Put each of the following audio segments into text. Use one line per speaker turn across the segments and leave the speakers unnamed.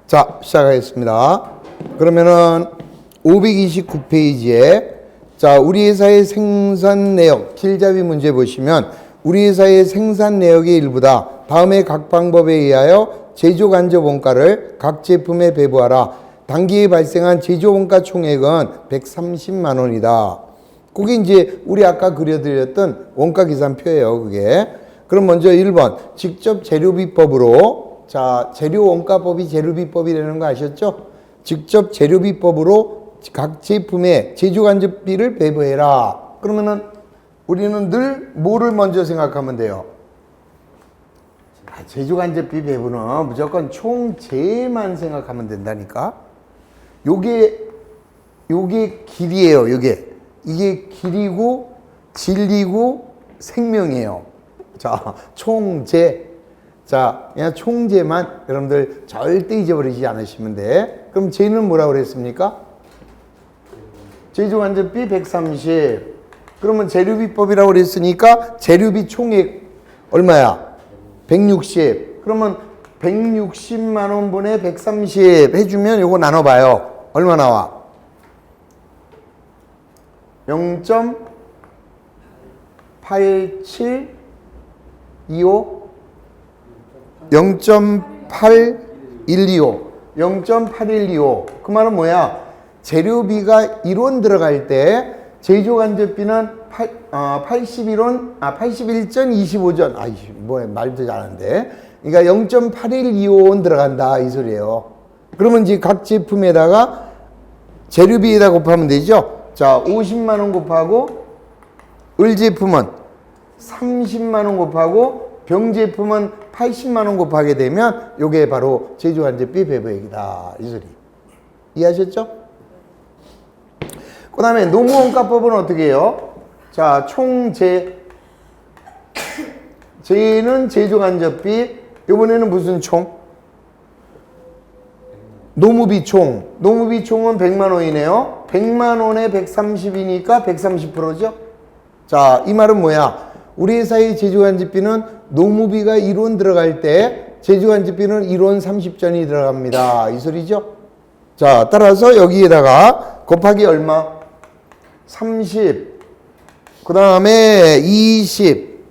자, 시작하겠습니다. 그러면은 529페이지에 자, 우리 회사의 생산 내역, 길잡이 문제 보시면 우리 회사의 생산 내역의 일부다. 다음의 각 방법에 의하여 제조 간접 원가를 각 제품에 배부하라. 당기에 발생한 제조 원가 총액은 130만 원이다. 그게 이제 우리 아까 그려드렸던 원가 계산표예요, 그게. 그럼 먼저 1번 직접 재료비법으로, 자, 재료원가법이 재료비법이라는 거 아셨죠? 직접 재료비법으로 각 제품의 제조간접비를 배부해라. 그러면은 우리는 늘 뭐를 먼저 생각하면 돼요? 제조간접비 배부는 무조건 총재만 생각하면 된다니까. 요게 길이에요. 이게 길이고 진리고 생명이에요. 자, 총재. 자, 그냥 총재만 여러분들 절대 잊어버리지 않으시면 돼. 그럼 쟤는 뭐라고 그랬습니까? 제조간접비 130. 그러면 재료비법이라고 그랬으니까 재료비 총액 얼마야? 160. 그러면 160만 원분의 130 해주면 요거 나눠봐요. 얼마 나와? 0.8725 0.8125 0.8125 그 말은 뭐야? 재료비가 1원 들어갈 때 제조간접비는 81.25전 뭐야 말도 잘하는데 그러니까 0.8125원 들어간다 이 소리예요. 그러면 이제 각 제품에다가 재료비에다 곱하면 되죠. 자, 50만 원 곱하고 을 제품은 30만 원 곱하고 병 제품은 80만 원 곱하게 되면 요게 바로 제조간접비 배부액이다 이 소리. 이해하셨죠? 그 다음에 노무원가법은 어떻게 해요? 자, 총재. 재는 제조간접비. 이번에는 무슨 총? 노무비 총. 노무비 총은 100만 원이네요. 100만 원에 130이니까 130%죠? 자, 이 말은 뭐야? 우리 회사의 제조간접비는 노무비가 1원 들어갈 때 제조간접비는 1원 30전이 들어갑니다. 이 소리죠? 자, 따라서 여기에다가 곱하기 얼마? 30, 그 다음에 20,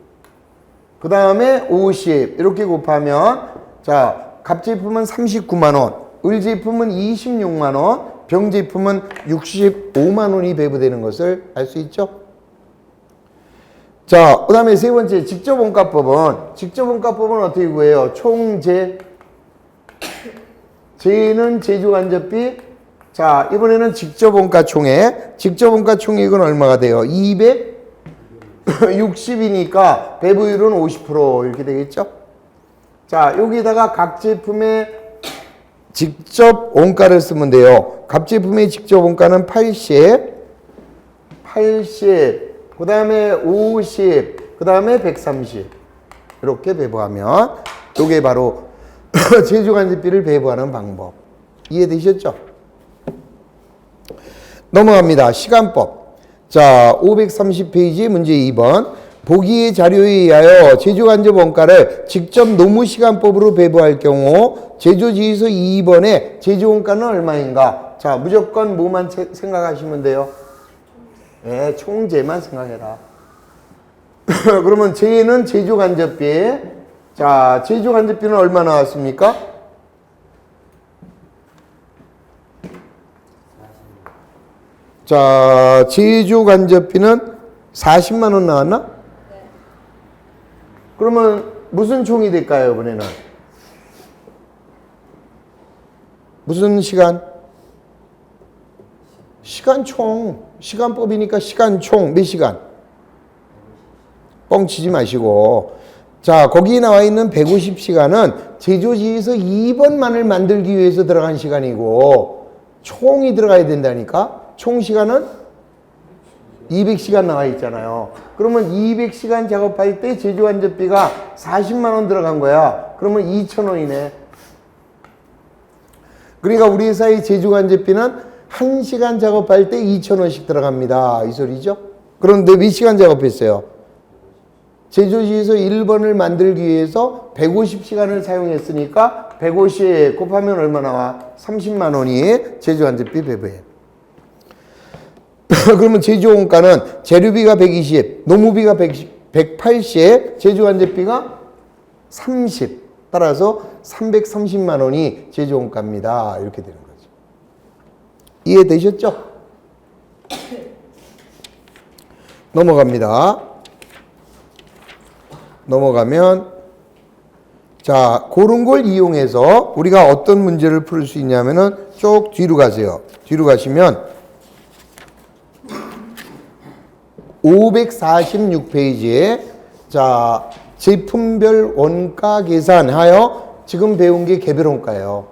그 다음에 50 이렇게 곱하면 자, 갑제품은 39만 원, 을제품은 26만 원, 병제품은 65만 원이 배부되는 것을 알 수 있죠. 자, 그 다음에 세 번째 직접원가법은 어떻게 구해요? 총재. 재는 제조간접비. 자, 이번에는 직접원가 총액. 직접원가 총액은 얼마가 돼요? 260이니까 배부율은 50% 이렇게 되겠죠? 자, 여기다가 각 제품의 직접 원가를 쓰면 돼요. 각 제품의 직접 원가는 80, 그 다음에 50, 그 다음에 130 이렇게 배부하면 이게 바로 제조간접비를 배부하는 방법. 이해되셨죠? 넘어갑니다. 시간법. 자, 530페이지 문제 2번. 보기의 자료에 의하여 제조간접 원가를 직접 노무시간법으로 배부할 경우 제조지휘서 2번의 제조원가는 얼마인가? 자, 무조건 뭐만 생각하시면 돼요? 네, 총재만 생각해라. 그러면 재는 제조간접비. 자, 제조간접비는 얼마 나왔습니까? 자, 제조간접비는 40만 원 나왔나? 네. 그러면 무슨 총이 될까요, 이번에는? 무슨 시간? 시간총. 시간법이니까 시간총. 몇 시간? 뻥치지 마시고. 자, 거기에 나와 있는 150시간은 제조지휘서 2번만을 만들기 위해서 들어간 시간이고 총이 들어가야 된다니까? 총 시간은 200시간 나와 있잖아요. 그러면 200시간 작업할 때 제조간접비가 40만 원 들어간 거야. 그러면 2,000원이네. 그러니까 우리 회사의 제조간접비는 1시간 작업할 때 2,000원씩 들어갑니다. 이 소리죠? 그런데 몇 시간 작업했어요? 제조지에서 1번을 만들기 위해서 150시간을 사용했으니까 150 곱하면 얼마 나와? 30만 원이 제조간접비 배부해. 그러면 제조원가는 재료비가 120, 노무비가 180, 제조간접비가 30. 따라서 330만 원이 제조원가입니다. 이렇게 되는 거죠. 이해되셨죠? 넘어갑니다. 넘어가면 자, 그런 걸 이용해서 우리가 어떤 문제를 풀 수 있냐면은 쭉 뒤로 가세요. 뒤로 가시면 546페이지에 자, 제품별 원가 계산하여 지금 배운 게 개별 원가예요.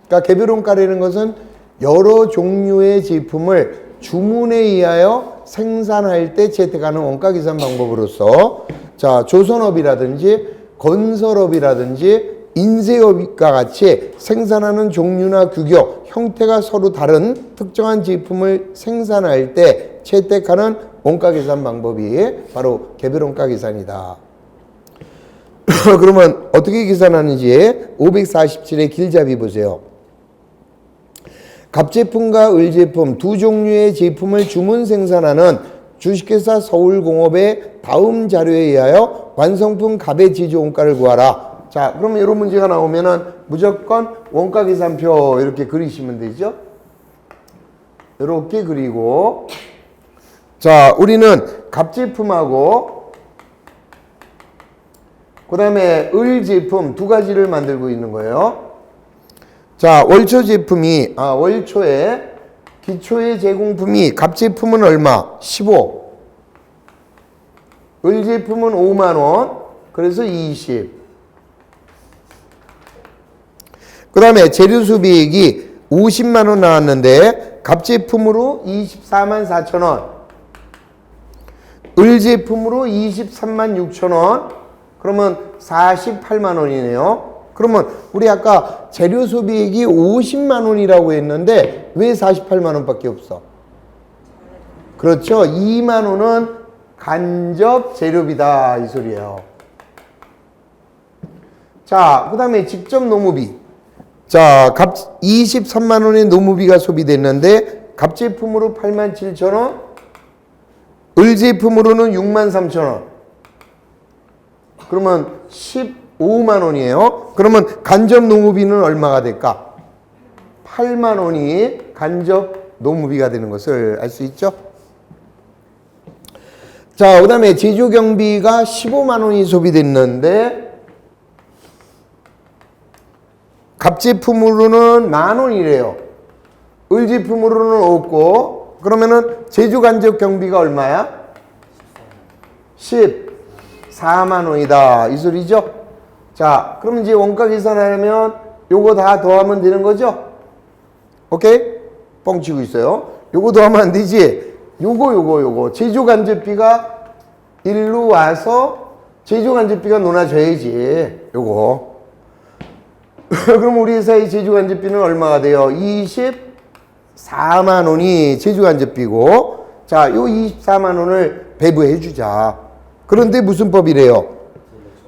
그러니까 개별 원가라는 것은 여러 종류의 제품을 주문에 의하여 생산할 때 채택하는 원가 계산 방법으로서 자, 조선업이라든지 건설업이라든지 인쇄업과 같이 생산하는 종류나 규격, 형태가 서로 다른 특정한 제품을 생산할 때 채택하는 원가 계산 방법이 바로 개별 원가 계산이다. 그러면 어떻게 계산하는지 547의 길잡이 보세요. 갑제품과 을제품 두 종류의 제품을 주문 생산하는 주식회사 서울공업의 다음 자료에 의하여 완성품 갑의 제조 원가를 구하라. 자, 그러면 이런 문제가 나오면은 무조건 원가 계산표 이렇게 그리시면 되죠. 이렇게 그리고 자, 우리는 갑제품하고 그 다음에 을제품 두 가지를 만들고 있는 거예요. 자, 월초 제품이 월초에 기초의 제공품이 갑제품은 얼마? 15. 을제품은 5만 원. 그래서 20. 그 다음에 재료 수비액이 50만 원 나왔는데 갑제품으로 24만 4천 원. 을제품으로 23만 6천 원. 그러면 48만 원이네요. 그러면 우리 아까 재료 소비액이 50만 원이라고 했는데 왜 48만 원밖에 없어? 그렇죠. 2만 원은 간접 재료비다 이 소리예요. 자, 그 다음에 직접 노무비. 자, 23만 원의 노무비가 소비됐는데 갑제품으로 8만 7천 원, 을제품으로는 6만 3천 원. 그러면 15만 원이에요. 그러면 간접 노무비는 얼마가 될까? 8만 원이 간접 노무비가 되는 것을 알 수 있죠? 자, 그 다음에 제조경비가 15만 원이 소비됐는데 갑제품으로는 만 원이래요. 을제품으로는 없고 그러면은 제조간접 경비가 얼마야? 14만 원이다 이 소리죠? 자, 그럼 이제 원가 계산하려면 요거 다 더하면 되는 거죠? 오케이? 뻥치고 있어요. 요거 더하면 안 되지? 요거 제조간접비가 일로 와서 제조간접비가 논아줘야지 요거. 그럼 우리 회사의 제조간접비는 얼마가 돼요? 24만 원이 제조간접비고 자, 요 24만 원을 배부해 주자. 그런데 무슨 법이래요?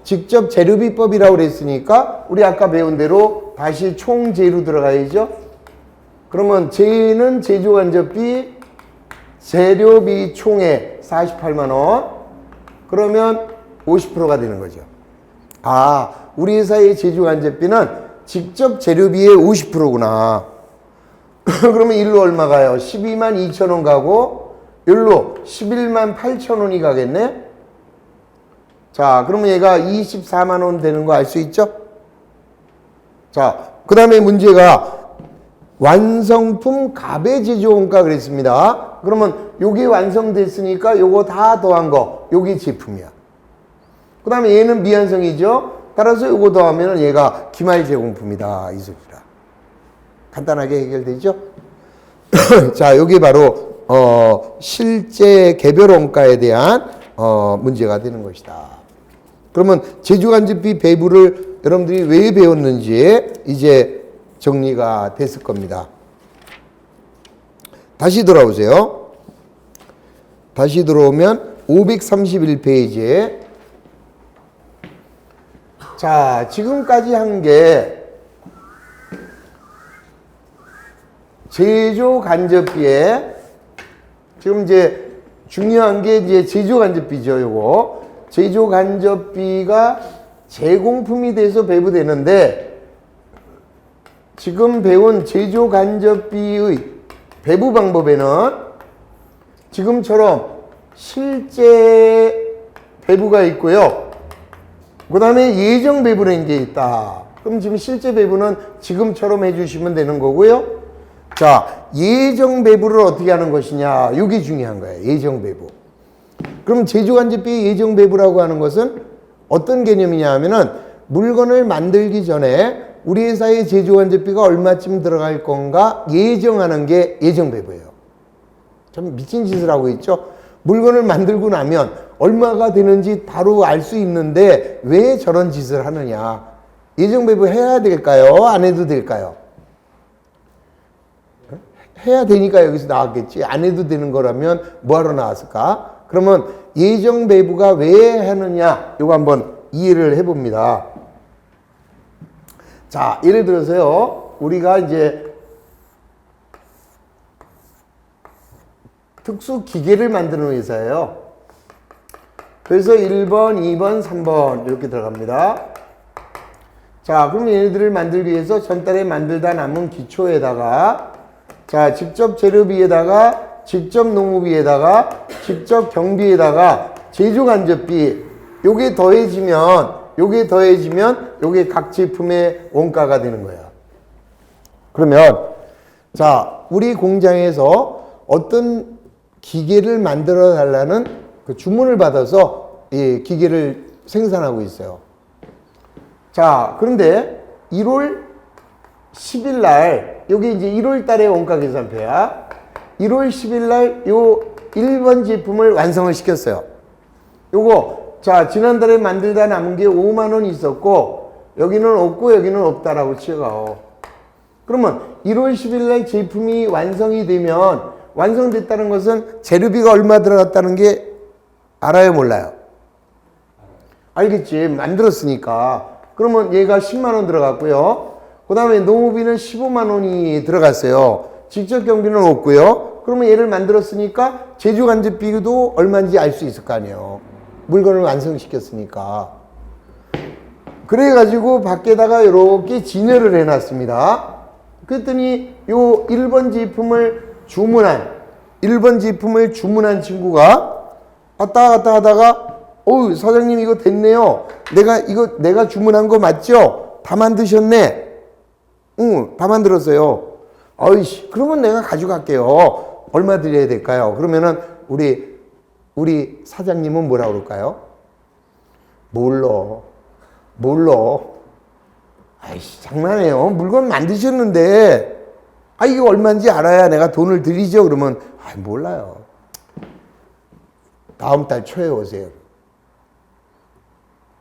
직접 재료비법이라고 그랬으니까 우리 아까 배운 대로 다시 총재로 들어가야죠. 그러면 재는 제조간접비 재료비 총액 48만 원. 그러면 50%가 되는 거죠. 아, 우리 회사의 제조간접비는 직접 재료비의 50%구나. 그러면 일로 얼마 가요? 12만 2천 원 가고 일로 11만 8천 원이 가겠네. 자, 그러면 얘가 24만 원 되는 거 알 수 있죠? 자, 그 다음에 문제가 완성품 갑의 제조원가 그랬습니다. 그러면 요게 완성됐으니까 요거 다 더한 거, 요게 제품이야. 그 다음에 얘는 미완성이죠? 따라서 요거 더하면 얘가 기말 제공품이다 이 소리라. 간단하게 해결되죠? 자, 요게 바로 실제 개별 원가에 대한 문제가 되는 것이다. 그러면 제조간접비 배부를 여러분들이 왜 배웠는지 이제 정리가 됐을 겁니다. 다시 돌아오세요. 다시 들어오면 531페이지에 자, 지금까지 한 게 제조 간접비에 지금 이제 중요한 게 이제 제조 간접비죠. 요거 제조 간접비가 제공품이 돼서 배부되는데 지금 배운 제조 간접비의 배부 방법에는 지금처럼 실제 배부가 있고요. 그 다음에 예정 배부라는 게 있다. 그럼 지금 실제 배부는 지금처럼 해주시면 되는 거고요. 자, 예정 배부를 어떻게 하는 것이냐. 이게 중요한 거예요. 예정 배부. 그럼 제조간접비 예정 배부라고 하는 것은 어떤 개념이냐 하면은 물건을 만들기 전에 우리 회사의 제조간접비가 얼마쯤 들어갈 건가 예정하는 게 예정 배부예요. 참 미친 짓을 하고 있죠. 물건을 만들고 나면 얼마가 되는지 바로 알 수 있는데 왜 저런 짓을 하느냐. 예정 배부 해야 될까요? 안 해도 될까요? 해야 되니까 여기서 나왔겠지. 안 해도 되는 거라면 뭐하러 나왔을까? 그러면 예정 배부가 왜 하느냐, 이거 한번 이해를 해봅니다. 자, 예를 들어서요, 우리가 이제 특수 기계를 만드는 회사예요. 그래서 1번, 2번, 3번 이렇게 들어갑니다. 자, 그럼 얘네들을 만들기 위해서 전달에 만들다 남은 기초에다가 자, 직접 재료비에다가 직접 농업비에다가 직접 경비에다가 제조간접비 요게 더해지면 요게 각 제품의 원가가 되는 거야. 그러면 자, 우리 공장에서 어떤 기계를 만들어 달라는 그 주문을 받아서 이 기계를 생산하고 있어요. 자, 그런데 1월 10일 날 여기 이제 1월 달의 원가 계산표야. 1월 10일 날 요 1번 제품을 완성을 시켰어요. 요거 자, 지난달에 만들다 남은 게 5만 원 있었고 여기는 없고 여기는 없다라고 치어가요. 그러면 1월 10일 날 제품이 완성이 되면 완성됐다는 것은 재료비가 얼마 들어갔다는 게 알아요, 몰라요? 알겠지. 만들었으니까. 그러면 얘가 10만 원 들어갔고요. 그 다음에 농업비는 15만 원이 들어갔어요. 직접 경비는 없고요. 그러면 얘를 만들었으니까 제조간접비도 얼마인지 알 수 있을 거 아니에요. 물건을 완성시켰으니까. 그래가지고 밖에다가 이렇게 진열을 해놨습니다. 그랬더니 요 1번 제품을 주문한 친구가 왔다 갔다 하다가 어우, 사장님 이거 됐네요. 내가 주문한 거 맞죠? 다 만드셨네. 응, 다 만들었어요. 어이씨, 그러면 내가 가져갈게요. 얼마 드려야 될까요? 그러면은 우리 사장님은 뭐라 그럴까요? 몰라. 아이씨, 장난해요. 물건 만드셨는데, 아, 이게 얼마인지 알아야 내가 돈을 드리죠. 그러면, 아, 몰라요. 다음 달 초에 오세요.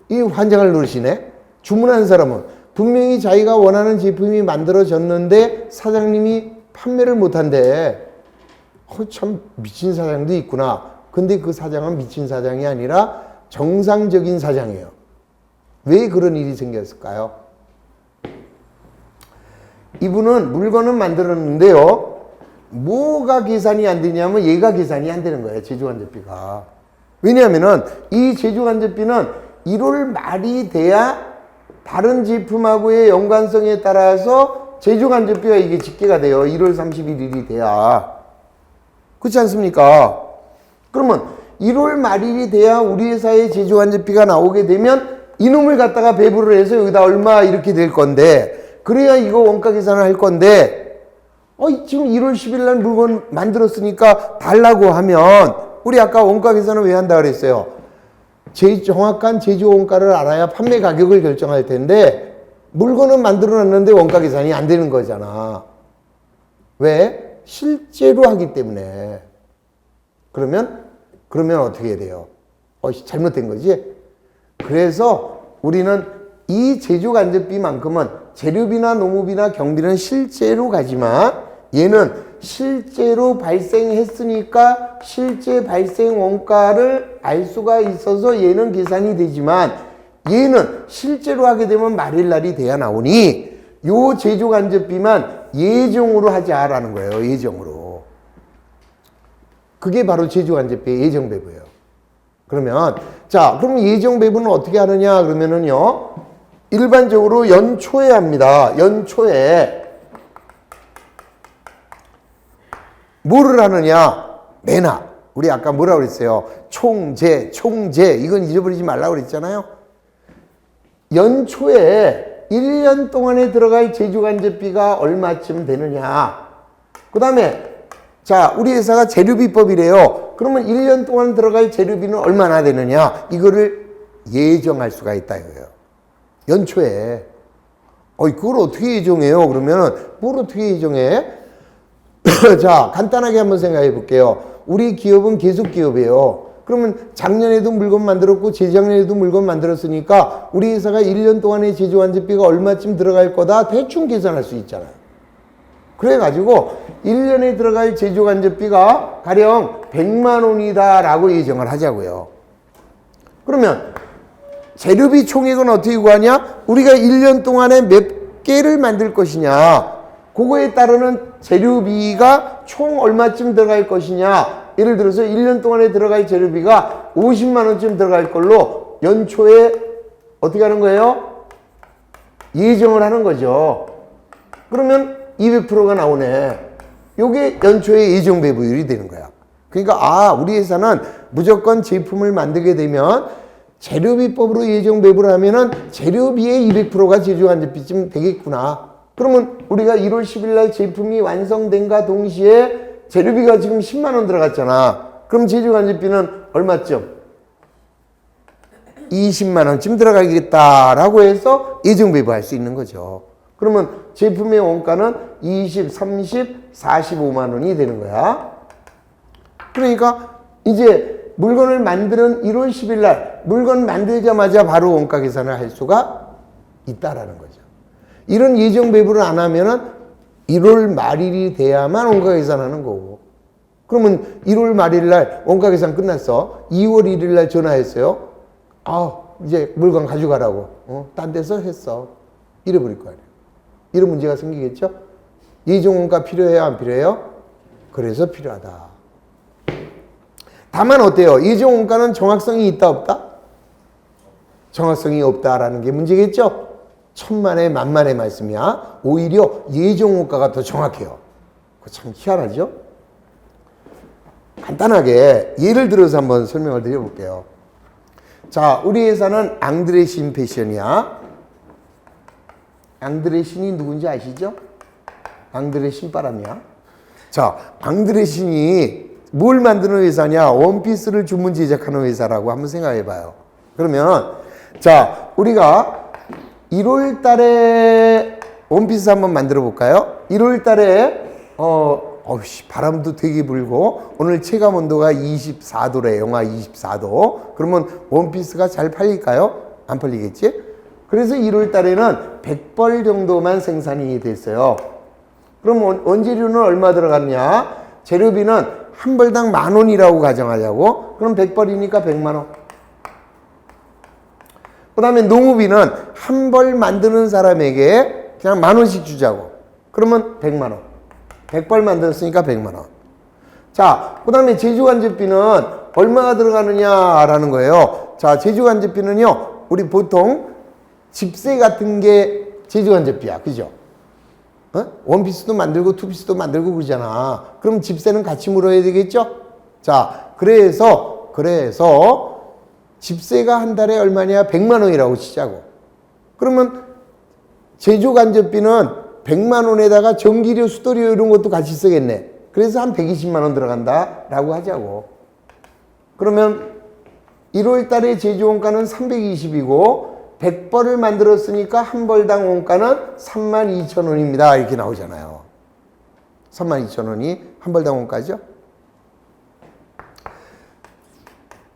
이 환장을 누르시네? 주문한 사람은 분명히 자기가 원하는 제품이 만들어졌는데 사장님이 판매를 못한대. 참 미친 사장도 있구나. 근데 그 사장은 미친 사장이 아니라 정상적인 사장이에요. 왜 그런 일이 생겼을까요? 이분은 물건은 만들었는데요. 뭐가 계산이 안 되냐면 얘가 계산이 안 되는 거예요. 제조간접비가. 왜냐하면은 이 제조간접비는 1월 말이 돼야 다른 제품하고의 연관성에 따라서 제조간접비가 이게 집계가 돼요. 1월 31일이 돼야. 그렇지 않습니까? 그러면 1월 말일이 돼야 우리 회사의 제조간접비가 나오게 되면 이놈을 갖다가 배부를 해서 여기다 얼마 이렇게 될 건데 그래야 이거 원가 계산을 할 건데 지금 1월 10일 날 물건 만들었으니까 달라고 하면 우리 아까 원가 계산을 왜 한다 그랬어요? 정확한 제조 원가를 알아야 판매 가격을 결정할 텐데 물건은 만들어놨는데 원가 계산이 안 되는 거잖아. 왜? 실제로 하기 때문에. 그러면 어떻게 해야 돼요? 잘못된 거지? 그래서 우리는 이 제조간접비만큼은 재료비나 농업비나 경비는 실제로 가지만 얘는 실제로 발생했으니까 실제 발생 원가를 알 수가 있어서 얘는 계산이 되지만 얘는 실제로 하게 되면 말일 날이 돼야 나오니 요 제조간접비만 예정으로 하자라는 거예요. 예정으로. 그게 바로 제조간접비의 예정배부예요. 그러면 자, 그럼 예정배부는 어떻게 하느냐 그러면은요. 일반적으로 연초에 합니다. 연초에 뭐를 하느냐? 매나. 우리 아까 뭐라고 그랬어요? 총재. 이건 잊어버리지 말라고 그랬잖아요. 연초에 1년 동안에 들어갈 제조간접비가 얼마쯤 되느냐. 그 다음에 자, 우리 회사가 재료비법이래요. 그러면 1년 동안 들어갈 재료비는 얼마나 되느냐. 이거를 예정할 수가 있다 이거예요. 연초에. 그걸 어떻게 예정해요? 그러면 뭘 어떻게 예정해? 자, 간단하게 한번 생각해 볼게요. 우리 기업은 계속 기업이에요. 그러면 작년에도 물건 만들었고 재작년에도 물건 만들었으니까 우리 회사가 1년 동안의 제조간접비가 얼마쯤 들어갈 거다 대충 계산할 수 있잖아요. 그래가지고 1년에 들어갈 제조간접비가 가령 100만 원이다 라고 예정을 하자고요. 그러면 재료비 총액은 어떻게 구하냐? 우리가 1년 동안에 몇 개를 만들 것이냐, 그거에 따르는 재료비가 총 얼마쯤 들어갈 것이냐. 예를 들어서 1년 동안에 들어갈 재료비가 50만 원쯤 들어갈 걸로 연초에 어떻게 하는 거예요? 예정을 하는 거죠. 그러면 200%가 나오네. 요게 연초에 예정 배부율이 되는 거야. 그러니까 우리 회사는 무조건 제품을 만들게 되면 재료비법으로 예정 배부를 하면은 재료비의 200%가 제조간접비쯤 되겠구나. 그러면 우리가 1월 10일 날 제품이 완성된과 동시에 재료비가 지금 10만 원 들어갔잖아. 그럼 제조간접비는 얼마쯤? 20만 원쯤 들어가겠다라고 해서 예정 배부할 수 있는 거죠. 그러면 제품의 원가는 20, 30, 45만 원이 되는 거야. 그러니까 이제 물건을 만드는 1월 10일 날 물건 만들자마자 바로 원가 계산을 할 수가 있다라는 거죠. 이런 예정 배부를 안 하면은 1월 말일이 돼야만 원가 계산하는 거고. 그러면 1월 말일 날 원가 계산 끝났어. 2월 1일 날 전화했어요. 이제 물건 가져가라고. 딴 데서 했어. 잃어버릴 거 아니에요. 이런 문제가 생기겠죠? 예정 원가 필요해요? 안 필요해요? 그래서 필요하다. 다만 어때요? 예정 원가는 정확성이 있다 없다? 정확성이 없다라는 게 문제겠죠? 천만의 만만의 말씀이야. 오히려 예정 원가가 더 정확해요. 참 희한하죠? 간단하게 예를 들어서 한번 설명을 드려볼게요. 자, 우리 회사는 앙드레신 패션이야. 앙드레신이 누군지 아시죠? 앙드레 신바람이야. 자, 앙드레신이 뭘 만드는 회사냐? 원피스를 주문 제작하는 회사라고 한번 생각해 봐요. 그러면 자, 우리가 1월 달에 원피스 한번 만들어 볼까요? 1월 달에 바람도 되게 불고 오늘 체감 온도가 24도래. 영하 24도. 그러면 원피스가 잘 팔릴까요? 안 팔리겠지? 그래서 1월 달에는 100벌 정도만 생산이 됐어요. 그럼 원재료는 얼마 들어갔냐? 재료비는 한 벌당 10,000원이라고 가정하자고. 그럼 100벌이니까 100만 원. 그 다음에 농업비는 한 벌 만드는 사람에게 그냥 10,000원씩 주자고. 그러면 100만 원. 100벌 만들었으니까 100만 원. 자, 그 다음에 제조간접비는 얼마가 들어가느냐라는 거예요. 자, 제조간접비는요, 우리 보통 집세 같은 게 제조간접비야. 그죠? 원피스도 만들고 투피스도 만들고 그러잖아. 그럼 집세는 같이 물어야 되겠죠? 자, 그래서 집세가 한 달에 얼마냐? 100만 원이라고 치자고. 그러면 제조간접비는 100만 원에다가 전기료, 수도료 이런 것도 같이 쓰겠네. 그래서 한 120만 원 들어간다 라고 하자고. 그러면 1월 달에 제조원가는 320이고 100벌을 만들었으니까 한 벌당 원가는 32,000원입니다. 이렇게 나오잖아요. 32,000원이 한 벌당 원가죠.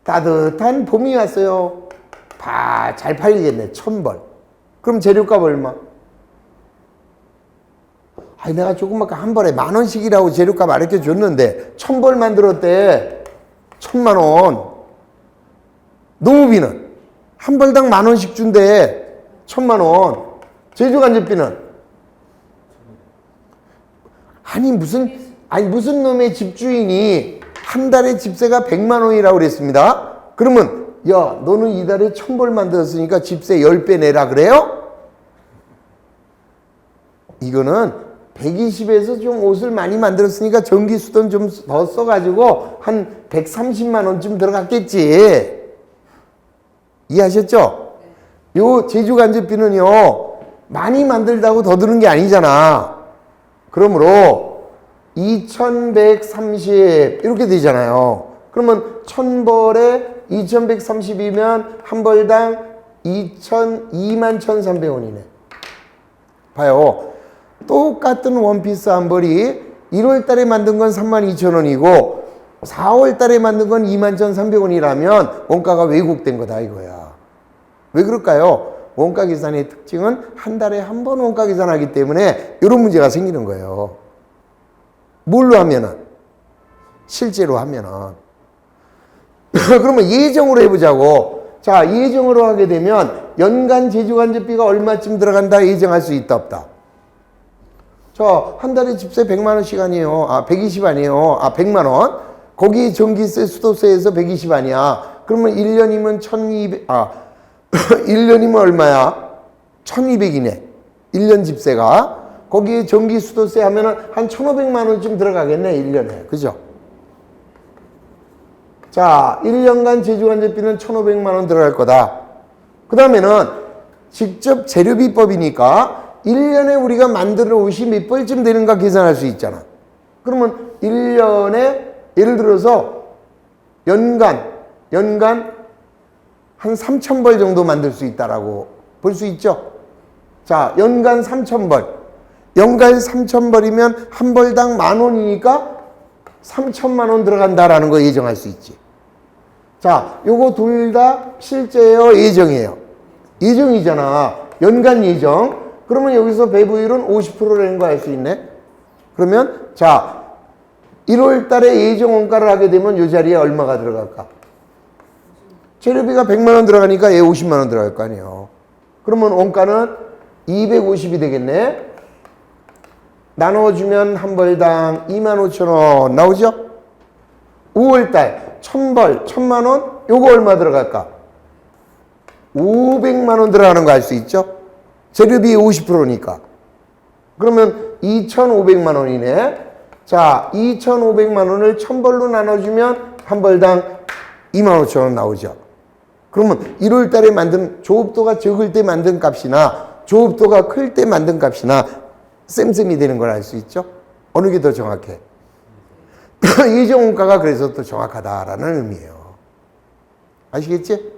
따뜻한 봄이 왔어요. 잘 팔리겠네. 1,000벌. 그럼 재료값 얼마? 내가 조그맣게 한 벌에 10,000원씩이라고 재료값 알려 줬는데 1,000벌 만들었대. 1,000만 원. 농업비는 한 벌당 10,000원씩 준대. 1,000만 원. 제주간접비는? 아니 무슨 놈의 집주인이 한 달에 집세가 100만 원이라고 그랬습니다. 그러면 야 너는 이달에 1,000벌 만들었으니까 집세 10배 내라 그래요? 이거는 120에서 좀 옷을 많이 만들었으니까 전기수돈 좀 더 써가지고 한 130만 원쯤 들어갔겠지. 이해하셨죠? 요 제주간접비는요 많이 만들다고 더 드는 게 아니잖아. 그러므로 2130 이렇게 되잖아요. 그러면 1,000벌에 2130이면 한 벌당 21,300원이네. 봐요. 똑같은 원피스 한 벌이 1월 달에 만든 건 32,000원이고 4월 달에 만든 건 21,300원이라면 원가가 왜곡된 거다 이거야. 왜 그럴까요? 원가 계산의 특징은 한 달에 한 번 원가 계산하기 때문에 이런 문제가 생기는 거예요. 뭘로 하면은? 실제로 하면은. 그러면 예정으로 해보자고. 자, 예정으로 하게 되면 연간 제주간접비가 얼마쯤 들어간다 예정할 수 있다 없다? 자, 한 달에 집세 100만 원씩 아니에요. 120 아니에요. 100만 원. 거기 전기세, 수도세에서 120 아니야. 그러면 1년이면 1년이면 얼마야? 1,200이네. 1년 집세가. 거기에 전기, 수도세 하면은 한 1,500만 원쯤 들어가겠네. 1년에. 그죠? 자, 1년간 제주간접비는 1,500만 원 들어갈 거다. 그 다음에는 직접 재료비법이니까 1년에 우리가 만드는 옷이 몇 벌쯤 되는가 계산할 수 있잖아. 그러면 1년에 예를 들어서 연간 한 3,000벌 정도 만들 수 있다라고 볼 수 있죠. 자, 연간 3,000벌. 연간 3,000벌이면 한 벌당 10,000원이니까 3,000만 원 들어간다라는 거 예정할 수 있지. 자, 요거 둘 다 실제예요, 예정이에요? 예정이잖아. 연간 예정. 그러면 여기서 배부율은 50%라는 거 알 수 있네. 그러면 자, 1월 달에 예정 원가를 하게 되면 요 자리에 얼마가 들어갈까? 재료비가 100만 원 들어가니까 얘 50만 원 들어갈 거 아니에요. 그러면 원가는 250이 되겠네. 나눠주면 한 벌당 25,000원 나오죠? 5월달 1,000벌 1,000만 원 요거 얼마 들어갈까? 500만 원 들어가는 거 알 수 있죠? 재료비 50%니까. 그러면 2,500만 원이네. 자, 2,500만 원을 1,000벌로 나눠주면 한 벌당 25,000원 나오죠. 그러면 1월 달에 만든 조업도가 적을 때 만든 값이나 조업도가 클 때 만든 값이나 쌤쌤이 되는 걸 알 수 있죠? 어느 게 더 정확해? 예정 원가가 그래서 더 정확하다라는 의미예요. 아시겠지?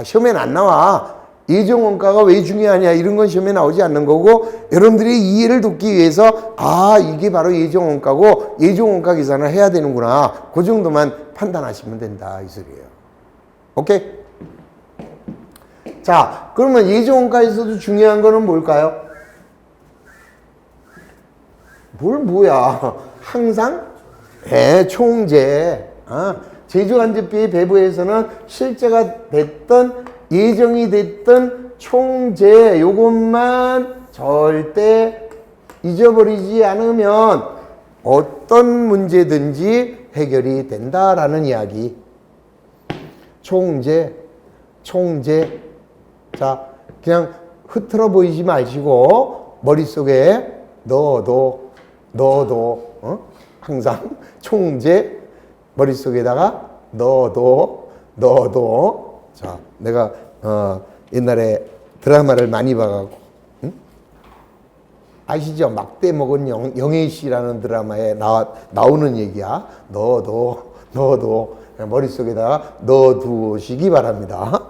시험엔 안 나와. 예정 원가가 왜 중요하냐 이런 건 시험에 나오지 않는 거고 여러분들이 이해를 돕기 위해서 이게 바로 예정 원가고 예정 원가 계산을 해야 되는구나. 그 정도만 판단하시면 된다 이 소리예요. 오케이? 자, 그러면 예정 원가에서도 중요한 거는 뭘까요? 뭐야? 항상 총재. 제주간접비의 배부에서는 실제가 됐던 예정이 됐던 총재 요것만 절대 잊어버리지 않으면 어떤 문제든지 해결이 된다라는 이야기. 총재. 자, 그냥 흐트러 보이지 마시고 머릿속에 넣어도 항상 총재 머릿속에다가 넣어도 자, 내가 옛날에 드라마를 많이 봐가지고 아시죠? 막대 먹은 영애 씨라는 드라마에 나오는 얘기야. 넣어도 머릿속에다가 넣어두시기 바랍니다.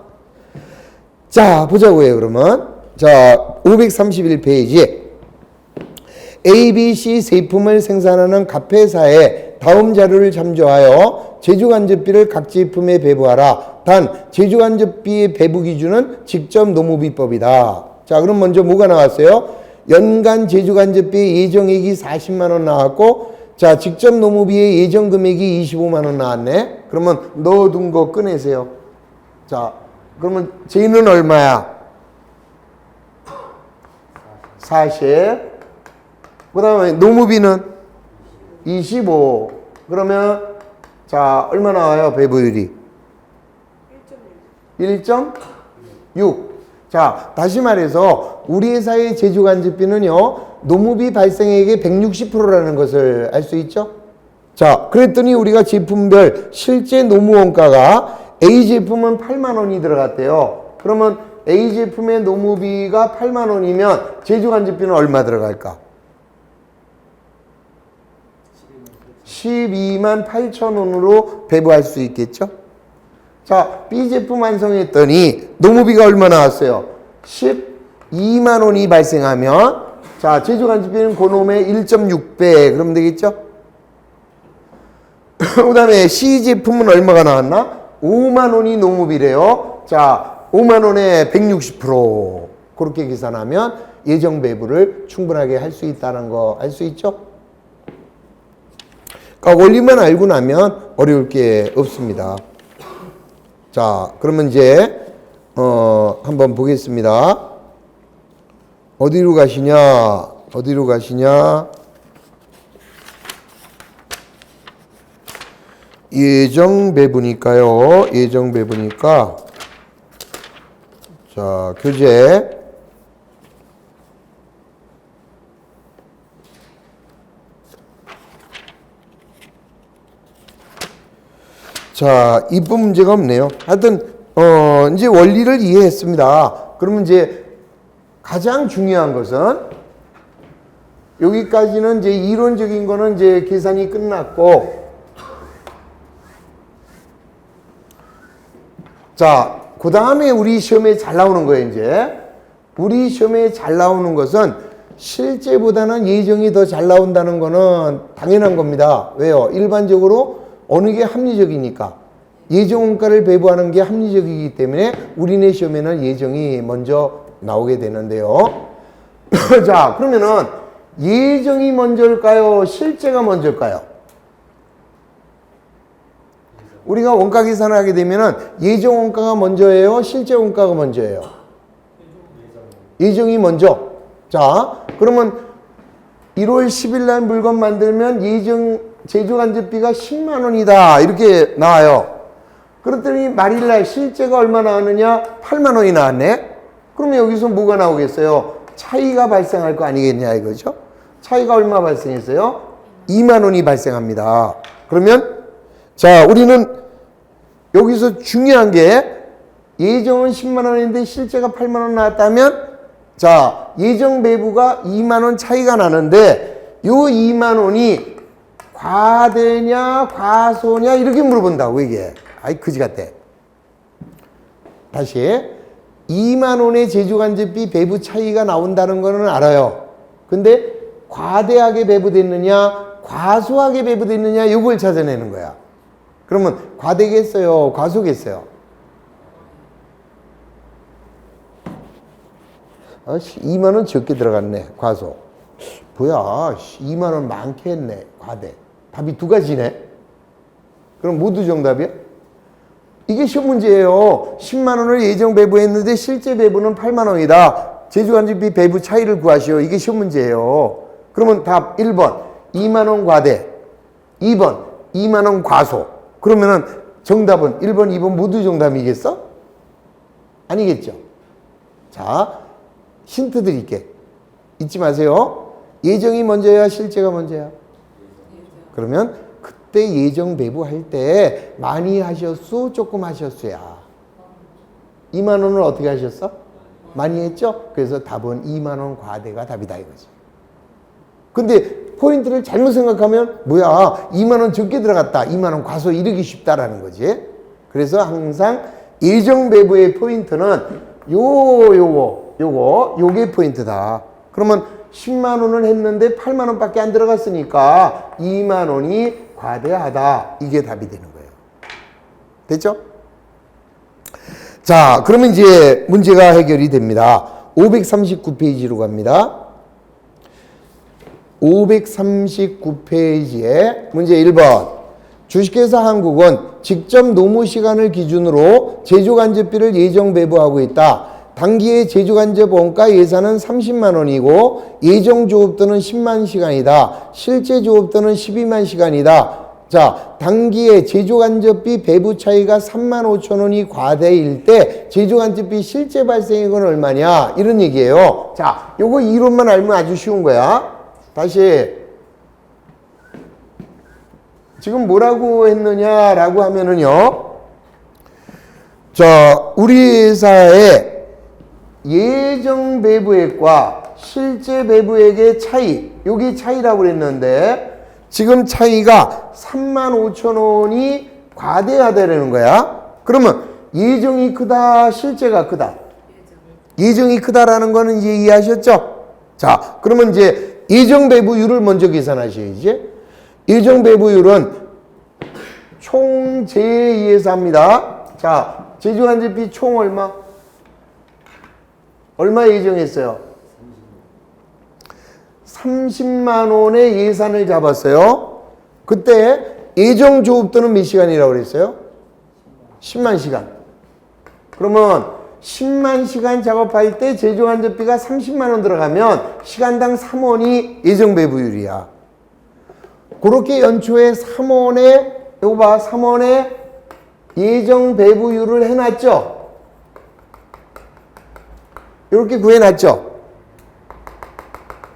자, 보자고요. 그러면 자, 531페이지 ABC 제품을 생산하는 각 회사에 다음 자료를 참조하여 제주간접비를 각 제품에 배부하라. 단 제주간접비의 배부 기준은 직접 노무비법이다. 자, 그럼 먼저 뭐가 나왔어요? 연간 제주간접비의 예정액이 40만 원 나왔고, 자, 직접 노무비의 예정 금액이 25만 원 나왔네. 그러면 넣어둔 거 꺼내세요. 자, 그러면 J는 얼마야? 40. 그 다음에 노무비는 25. 그러면 자 얼마 나와요? 배부율이 1.6. 자 다시 말해서 우리 회사의 제조간접비는요 노무비 발생액의 160%라는 것을 알 수 있죠. 자 그랬더니 우리가 제품별 실제 노무 원가가 A 제품은 8만 원이 들어갔대요. 그러면 A 제품의 노무비가 8만 원이면 제조간접비는 얼마 들어갈까? 12만 8천 원으로 배부할 수 있겠죠. 자 B 제품 완성했더니 노무비가 얼마 나왔어요? 12만 원이 발생하면 자 제조간접비는 그놈의 1.6배 그러면 되겠죠. 그 다음에 C 제품은 얼마가 나왔나? 5만 원이 노무비래요. 자 5만 원에 160% 그렇게 계산하면 예정 배부를 충분하게 할 수 있다는 거 알 수 있죠. 그러니까 원리만 알고 나면 어려울 게 없습니다. 자 그러면 이제 한번 보겠습니다. 어디로 가시냐? 어디로 가시냐? 예정 배부니까요. 예정 배부니까 자 교재 자 이쁜 문제가 없네요. 하여튼 이제 원리를 이해했습니다. 그러면 이제 가장 중요한 것은 여기까지는 이제 이론적인 거는 이제 계산이 끝났고 자, 그 다음에 우리 시험에 잘 나오는 거예요, 이제. 우리 시험에 잘 나오는 것은 실제보다는 예정이 더 잘 나온다는 거는 당연한 겁니다. 왜요? 일반적으로 어느 게 합리적이니까. 예정 원가를 배부하는 게 합리적이기 때문에 우리네 시험에는 예정이 먼저 나오게 되는데요. 자, 그러면은 예정이 먼저일까요? 실제가 먼저일까요? 우리가 원가 계산을 하게 되면은 예정 원가가 먼저예요? 실제 원가가 먼저예요? 예정이 먼저. 자, 그러면 1월 10일 날 물건 만들면 예정 제조간접비가 10만 원이다. 이렇게 나와요. 그랬더니 말일 날 실제가 얼마 나왔느냐? 8만 원이 나왔네. 그러면 여기서 뭐가 나오겠어요? 차이가 발생할 거 아니겠냐 이거죠? 차이가 얼마 발생했어요? 2만 원이 발생합니다. 그러면 자, 우리는 여기서 중요한 게 예정은 10만 원인데 실제가 8만 원 나왔다면 자, 예정 배부가 2만 원 차이가 나는데 요 2만 원이 과대냐 과소냐 이렇게 물어본다고 이게. 아이 그지 같아. 다시 2만 원의 제조간접비 배부 차이가 나온다는 거는 알아요. 근데 과대하게 배부됐느냐 과소하게 배부됐느냐 이걸 찾아내는 거야. 그러면 과대겠어요? 과소겠어요? 2만 원 적게 들어갔네. 과소. 뭐야 2만 원 많게 했네. 과대. 답이 두 가지네. 그럼 모두 정답이야? 이게 시험 문제예요. 10만 원을 예정 배부했는데 실제 배부는 8만 원이다. 제조간접비 배부 차이를 구하시오. 이게 시험 문제예요. 그러면 답 1번 2만 원 과대, 2번 2만 원 과소. 그러면은 정답은 1번, 2번 모두 정답이겠어? 아니겠죠? 자, 힌트 드릴게. 잊지 마세요. 예정이 먼저야, 실제가 먼저야? 그러면 그때 예정 배부할 때 많이 하셨수, 조금 하셨수야? 2만 원을 어떻게 하셨어? 많이 했죠? 그래서 답은 2만 원 과대가 답이다 이거지. 근데 포인트를 잘못 생각하면 뭐야 2만 원 적게 들어갔다 2만 원 과소 이러기 쉽다라는 거지. 그래서 항상 예정 배부의 포인트는 요게 포인트다. 그러면 10만 원을 했는데 8만 원밖에 안 들어갔으니까 2만 원이 과대하다. 이게 답이 되는 거예요. 됐죠? 자, 그러면 이제 문제가 해결이 됩니다. 539페이지로 갑니다. 539페이지에 문제 1번. 주식회사 한국은 직접 노무 시간을 기준으로 제조간접비를 예정 배부하고 있다. 단기의 제조간접 원가 예산은 30만 원이고 예정 조업도는 10만 시간이다. 실제 조업도는 12만 시간이다. 자, 단기의 제조간접비 배부 차이가 3만 5천 원이 과대일 때 제조간접비 실제 발생액은 얼마냐? 이런 얘기예요. 자, 요거 이론만 알면 아주 쉬운 거야. 다시 지금 뭐라고 했느냐라고 하면은요. 자, 우리 회사의 예정 배부액과 실제 배부액의 차이, 여기 차이라고 그랬는데 지금 차이가 3만 5천 원이 과대하다라는 거야. 그러면 예정이 크다, 실제가 크다? 예정이 크다라는 거는 이제 이해하셨죠? 자, 그러면 이제 예정 배부율을 먼저 계산하셔야지. 예정 배부율은 총 제에 의해서 합니다. 자, 제조간접비 총 얼마? 얼마 예정했어요? 30만 원의 예산을 잡았어요. 그때 예정 조업도는 몇 시간이라고 그랬어요? 10만 시간. 그러면 10만 시간 작업할 때 제조간접비가 30만 원 들어가면 시간당 3원이 예정 배부율이야. 그렇게 연초에 3원에, 이거 봐, 3원에 예정 배부율을 해놨죠? 이렇게 구해놨죠?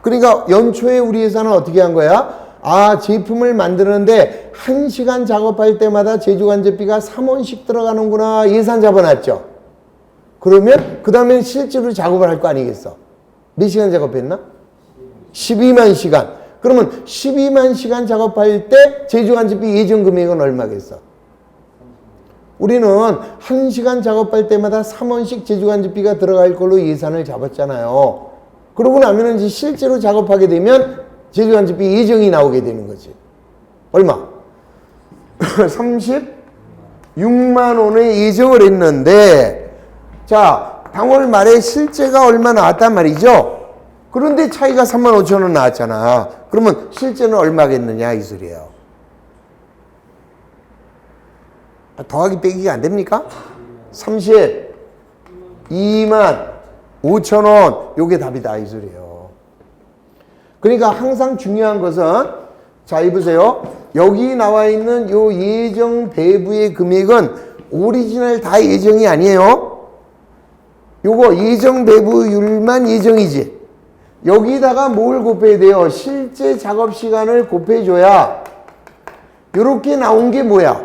그러니까 연초에 우리 회사는 어떻게 한 거야? 아, 제품을 만드는데 1시간 작업할 때마다 제조간접비가 3원씩 들어가는구나. 예산 잡아놨죠? 그러면 그 다음에 실제로 작업을 할 거 아니겠어? 몇 시간 작업했나? 12만 시간. 그러면 12만 시간 작업할 때 제조간접비 예정 금액은 얼마겠어? 우리는 1시간 작업할 때마다 3원씩 제조간접비가 들어갈 걸로 예산을 잡았잖아요. 그러고 나면 이제 실제로 작업하게 되면 제조간접비 예정이 나오게 되는 거지. 얼마? 36만 원의 예정을 했는데, 자, 당월 말에 실제가 얼마 나왔단 말이죠? 그런데 차이가 3만 5천 원 나왔잖아. 그러면 실제는 얼마겠느냐 이 소리예요. 더하기 빼기가 안 됩니까? 32만 5천 원. 요게 답이다 이 소리예요. 그러니까 항상 중요한 것은, 자, 이보세요. 여기 나와 있는 요 예정 배부의 금액은 오리지널 다 예정이 아니에요. 요거 예정 배부율만 예정이지. 여기다가 뭘 곱해야 돼요? 실제 작업 시간을 곱해줘야 요렇게 나온 게 뭐야?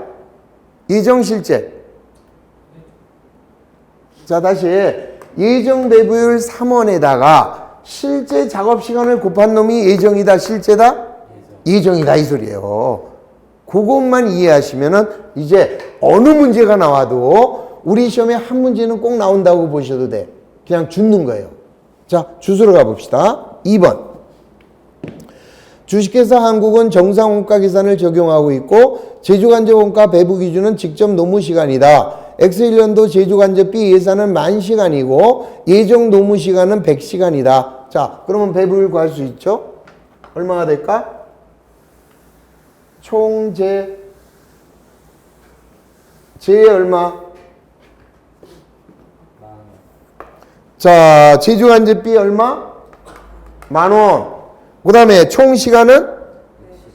예정 실제. 자, 다시 예정 배부율 3원에다가 실제 작업 시간을 곱한 놈이 예정이다, 실제다? 예정이다 이 소리예요. 그것만 이해하시면은 이제 어느 문제가 나와도 우리 시험에 한 문제는 꼭 나온다고 보셔도 돼. 그냥 줍는 거예요. 자, 주소로 가봅시다. 2번. 주식회사 한국은 정상 원가 계산을 적용하고 있고 제조간접 원가 배부 기준은 직접 노무 시간이다. X1년도 제조간접비 예산은 10,000시간이고 예정 노무 시간은 100시간이다. 자, 그러면 배부를 구할 수 있죠? 얼마가 될까? 총 제 얼마? 자, 제조간접비 얼마? 10,000원. 그 다음에 총 시간은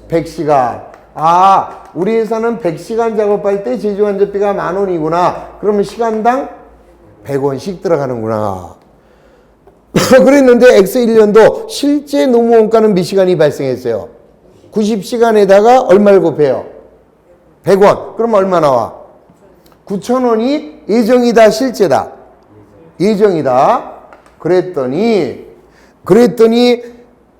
100시간. 아, 우리 회사는 100시간 작업할 때 제조간접비가 10,000원이구나. 그러면 시간당 100원씩 들어가는구나. 그랬는데 X1년도 실제 노무 원가는 몇 시간이 발생했어요? 90시간에다가 얼마를 곱해요? 100원. 그럼 얼마 나와? 9,000원이 예정이다, 실제다? 예정이다. 그랬더니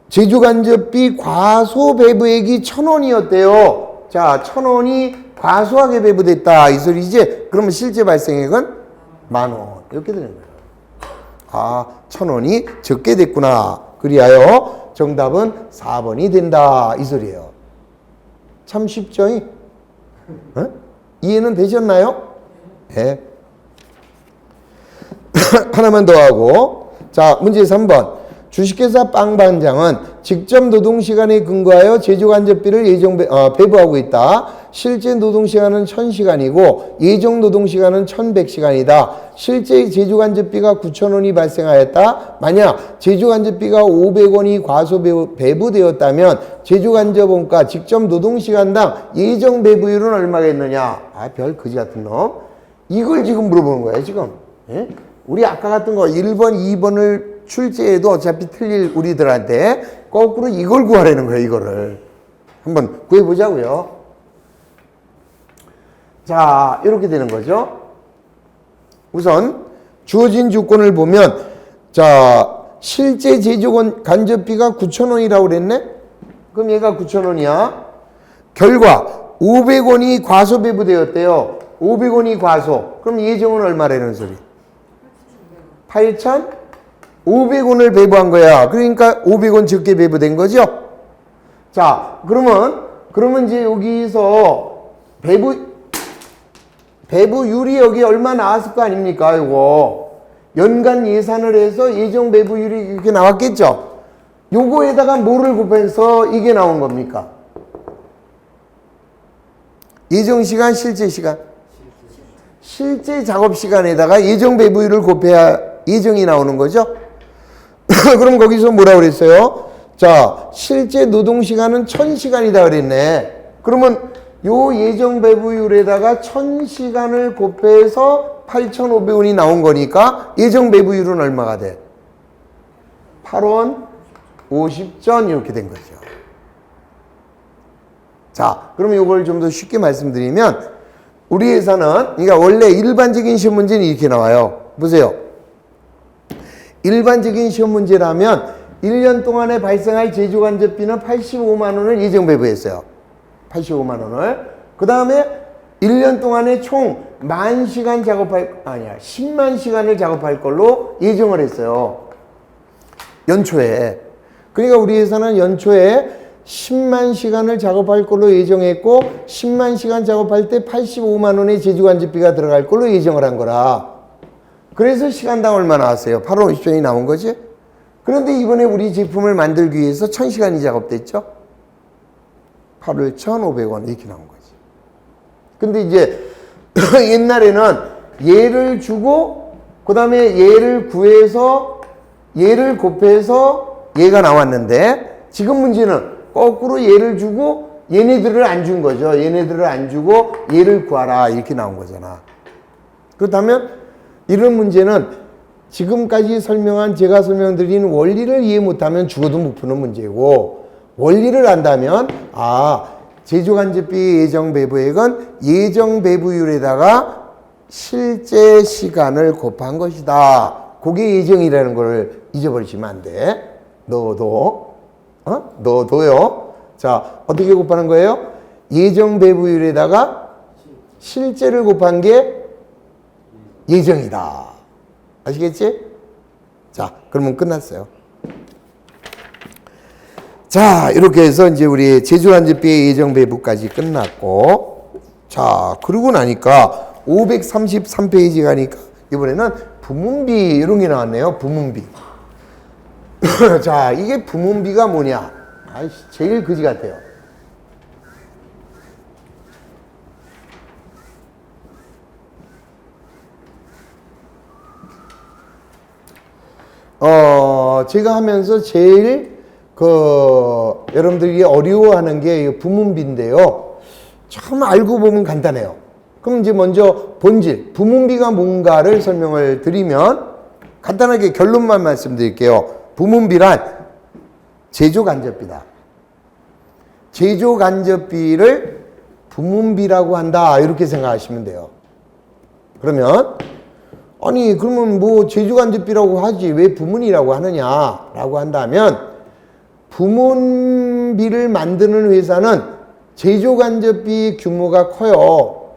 제조간접비 과소 배부액이 1,000원이었대요. 자, 1,000원이 과소하게 배부됐다 이 소리지. 그러면 실제 발생액은 10,000원. 이렇게 되는 거예요. 아, 1,000원이 적게 됐구나. 그리하여 정답은 4번이 된다 이 소리예요. 참 쉽죠? 어? 이해는 되셨나요? 네. 하나만 더 하고, 자, 문제 3번. 주식회사 빵반장은 직접 노동시간에 근거하여 제조간접비를 배부하고 있다. 실제 노동시간은 1000시간이고 예정 노동시간은 1100시간이다. 실제 제조간접비가 9,000원이 발생하였다. 만약 제조간접비가 500원이 과소 배부되었다면 제조간접원가 직접 노동시간당 예정 배부율은 얼마겠느냐. 아, 별 거지 같은 놈. 이걸 지금 물어보는 거예요, 지금. 예? 우리 아까 같은 거 1번, 2번을 출제해도 어차피 틀릴 우리들한테 거꾸로 이걸 구하라는 거예요, 이거를. 한번 구해보자고요. 자, 이렇게 되는 거죠. 우선 주어진 조건을 보면, 자, 실제 제조 간접비가 9,000원이라고 그랬네? 그럼 얘가 9,000원이야. 결과 500원이 과소 배부되었대요. 500원이 과소. 그럼 예정은 얼마라는 소리? 8,500원을 배부한 거야. 그러니까 500원 적게 배부된 거죠? 자, 그러면 이제 여기서 배부율이 여기 얼마 나왔을 거 아닙니까? 이거 연간 예산을 해서 예정 배부율이 이렇게 나왔겠죠? 요거에다가 뭐를 곱해서 이게 나온 겁니까? 예정 시간, 실제 시간? 실제 작업 시간에다가 예정 배부율을 곱해야 예정이 나오는 거죠? 그럼 거기서 뭐라 그랬어요? 자, 실제 노동 시간은 1000시간이다 그랬네. 그러면 요 예정 배부율에다가 1000시간을 곱해서 8,500원이 나온 거니까 예정 배부율은 얼마가 돼? 8원 50전 이렇게 된 거죠. 자, 그러면 이걸 좀 더 쉽게 말씀드리면 우리 회사는, 그러니까 원래 일반적인 시험 문제는 이렇게 나와요. 보세요. 일반적인 시험 문제라면 1년 동안에 발생할 제조간접비는 85만 원을 예정 배부했어요. 85만 원을. 그 다음에 1년 동안에 총 10만 시간을 작업할 걸로 예정을 했어요. 연초에. 그러니까 우리 회사는 연초에 10만 시간을 작업할 걸로 예정했고 10만 시간 작업할 때 85만 원의 제조간접비가 들어갈 걸로 예정을 한 거라. 그래서 시간당 얼마 나왔어요? 8원 50전이 나온 거지? 그런데 이번에 우리 제품을 만들기 위해서 1000시간이 작업됐죠? 8,500원 이렇게 나온 거지. 근데 이제 옛날에는 얘를 주고 그 다음에 얘를 구해서 얘를 곱해서 얘가 나왔는데 지금 문제는 거꾸로 얘를 주고 얘네들을 안 준 거죠. 얘네들을 안 주고 얘를 구하라 이렇게 나온 거잖아. 그렇다면 이런 문제는 지금까지 제가 설명드린 원리를 이해 못하면 죽어도 못 푸는 문제고, 원리를 안다면 제조간접비 예정 배부액은 예정 배부율에다가 실제 시간을 곱한 것이다. 그게 예정이라는 걸 잊어버리시면 안 돼. 너도요. 자, 어떻게 곱하는 거예요? 예정 배부율에다가 실제를 곱한 게 예정이다. 아시겠지? 자, 그러면 끝났어요. 자, 이렇게 해서 이제 우리 제조간접비의 예정 배부까지 끝났고, 자, 그러고 나니까 533페이지 가니까 이번에는 부문비 이런 게 나왔네요. 부문비. 자, 이게 부문비가 뭐냐? 아이씨, 제일 거지 같아요. 제가 하면서 제일 여러분들이 어려워하는 게 부문비인데요. 참 알고 보면 간단해요. 그럼 이제 먼저 본질, 부문비가 뭔가를 설명을 드리면 간단하게 결론만 말씀드릴게요. 부문비란 제조간접비다. 제조간접비를 부문비라고 한다. 이렇게 생각하시면 돼요. 그러면 아니 그러면 뭐 제조간접비라고 하지 왜 부문이라고 하느냐라고 한다면, 부문비를 만드는 회사는 제조간접비 규모가 커요.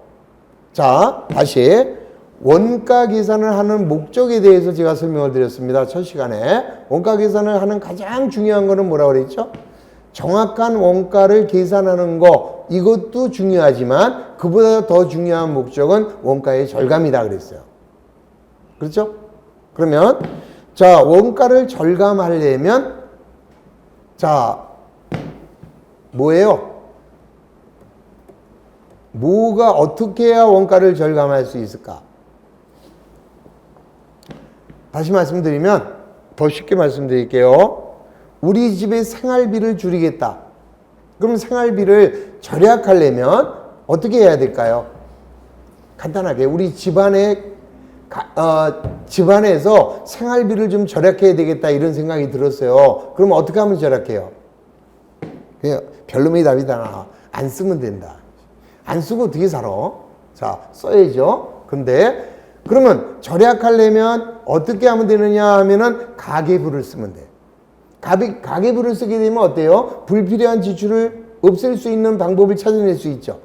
자, 다시 원가 계산을 하는 목적에 대해서 제가 설명을 드렸습니다. 첫 시간에. 원가 계산을 하는 가장 중요한 거는 뭐라고 그랬죠? 정확한 원가를 계산하는 거, 이것도 중요하지만 그보다 더 중요한 목적은 원가의 절감이다 그랬어요. 그렇죠? 그러면 자, 원가를 절감하려면 자, 뭐예요? 뭐가 어떻게 해야 원가를 절감할 수 있을까? 다시 말씀드리면 더 쉽게 말씀드릴게요. 우리 집의 생활비를 줄이겠다. 그럼 생활비를 절약하려면 어떻게 해야 될까요? 간단하게 우리 집안에서 생활비를 좀 절약해야 되겠다 이런 생각이 들었어요. 그럼 어떻게 하면 절약해요? 그냥 별놈의 답이다. 안 쓰면 된다. 안 쓰고 어떻게 살아? 자, 써야죠. 근데 그러면 절약하려면 어떻게 하면 되느냐 하면은 가계부를 쓰면 돼. 가계부를 쓰게 되면 어때요? 불필요한 지출을 없앨 수 있는 방법을 찾아낼 수 있죠.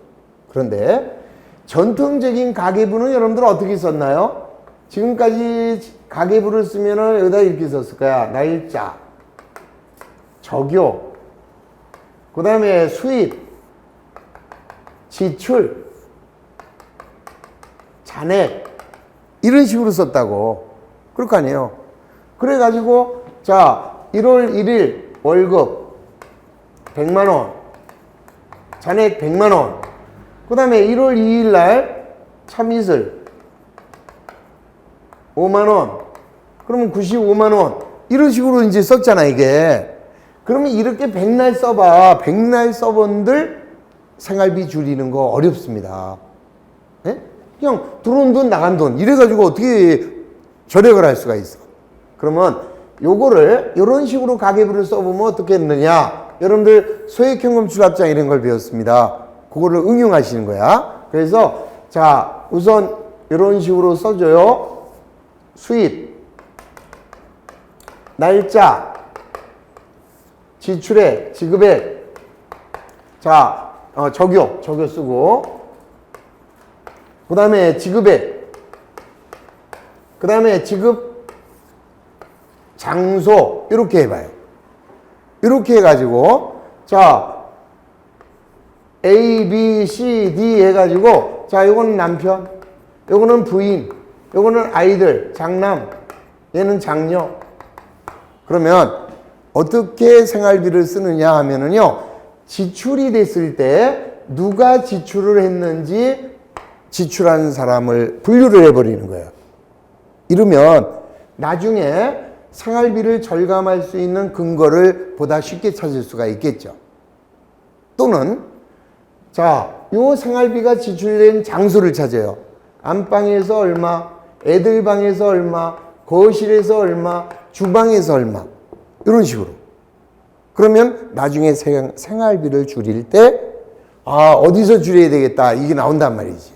그런데 전통적인 가계부는 여러분들 어떻게 썼나요? 지금까지 가계부를 쓰면은 여기다 이렇게 썼을 거야. 날짜, 적요, 그 다음에 수입, 지출, 잔액 이런 식으로 썼다고. 그럴 거 아니에요. 그래가지고 자 1월 1일 월급 100만원, 잔액 100만원, 그 다음에 1월 2일 날 참이슬 5만원, 그러면 95만원 이런 식으로 이제 썼잖아 이게. 그러면 이렇게 백날 써봐. 백날 써본들 생활비 줄이는 거 어렵습니다. 네? 그냥 들어온 돈 나간 돈 이래가지고 어떻게 절약을 할 수가 있어. 그러면 요거를 이런 식으로 가계부를 써보면 어떻게 했느냐. 여러분들 소액현금 출납장 이런 걸 배웠습니다. 그거를 응용하시는 거야. 그래서 자 우선 이런 식으로 써줘요. 수입, 날짜, 지출액, 지급액. 자 적요 쓰고, 그 다음에 지급액, 그 다음에 지급 장소 이렇게 해봐요. 이렇게 해가지고 자 A, B, C, D 해가지고 자 요거는 남편, 요거는 부인, 요거는 아이들, 장남, 얘는 장녀. 그러면 어떻게 생활비를 쓰느냐 하면은요, 지출이 됐을 때 누가 지출을 했는지 지출하는 사람을 분류를 해버리는 거예요. 이러면 나중에 생활비를 절감할 수 있는 근거를 보다 쉽게 찾을 수가 있겠죠. 또는 자, 요 생활비가 지출된 장소를 찾아요. 안방에서 얼마, 애들 방에서 얼마, 거실에서 얼마, 주방에서 얼마 이런 식으로. 그러면 나중에 생활비를 줄일 때 어디서 줄여야 되겠다 이게 나온단 말이지.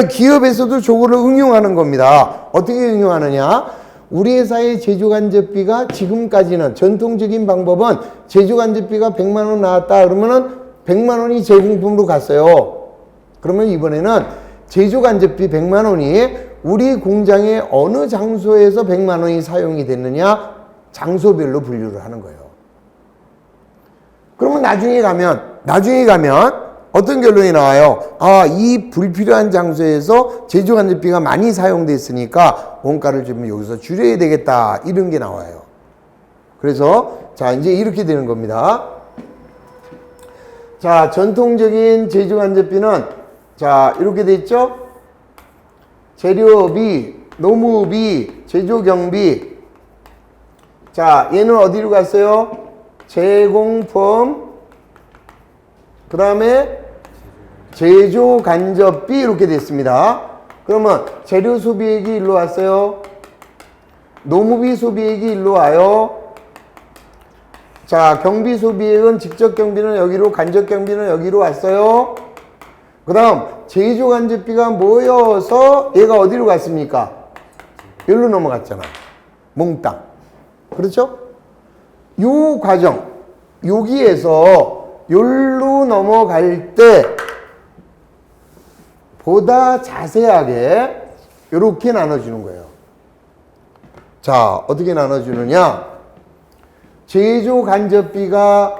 기업에서도 저거를 응용하는 겁니다. 어떻게 응용하느냐? 우리 회사의 제조간접비가 지금까지는 전통적인 방법은 제조간접비가 100만 원 나왔다 그러면은 100만 원이 제공품으로 갔어요. 그러면 이번에는 제조간접비 100만 원이 우리 공장의 어느 장소에서 100만 원이 사용이 됐느냐 장소별로 분류를 하는 거예요. 그러면 나중에 가면 어떤 결론이 나와요? 이 불필요한 장소에서 제조간접비가 많이 사용됐으니까 원가를 좀 여기서 줄여야 되겠다 이런 게 나와요. 그래서 자 이제 이렇게 되는 겁니다. 자 전통적인 제조간접비는 자 이렇게 돼 있죠. 재료비, 노무비, 제조경비. 자 얘는 어디로 갔어요? 제공품, 그 다음에 제조간접비 이렇게 됐습니다. 그러면 재료 소비액이 일로 왔어요. 노무비 소비액이 일로 와요. 자 경비 소비액은 직접 경비는 여기로, 간접 경비는 여기로 왔어요. 그 다음 제조간접비가 모여서 얘가 어디로 갔습니까? 여기로 넘어갔잖아. 몽땅. 그렇죠? 요 과정 여기에서 여기로 넘어갈 때 보다 자세하게 이렇게 나눠주는 거예요. 자 어떻게 나눠주느냐? 제조간접비가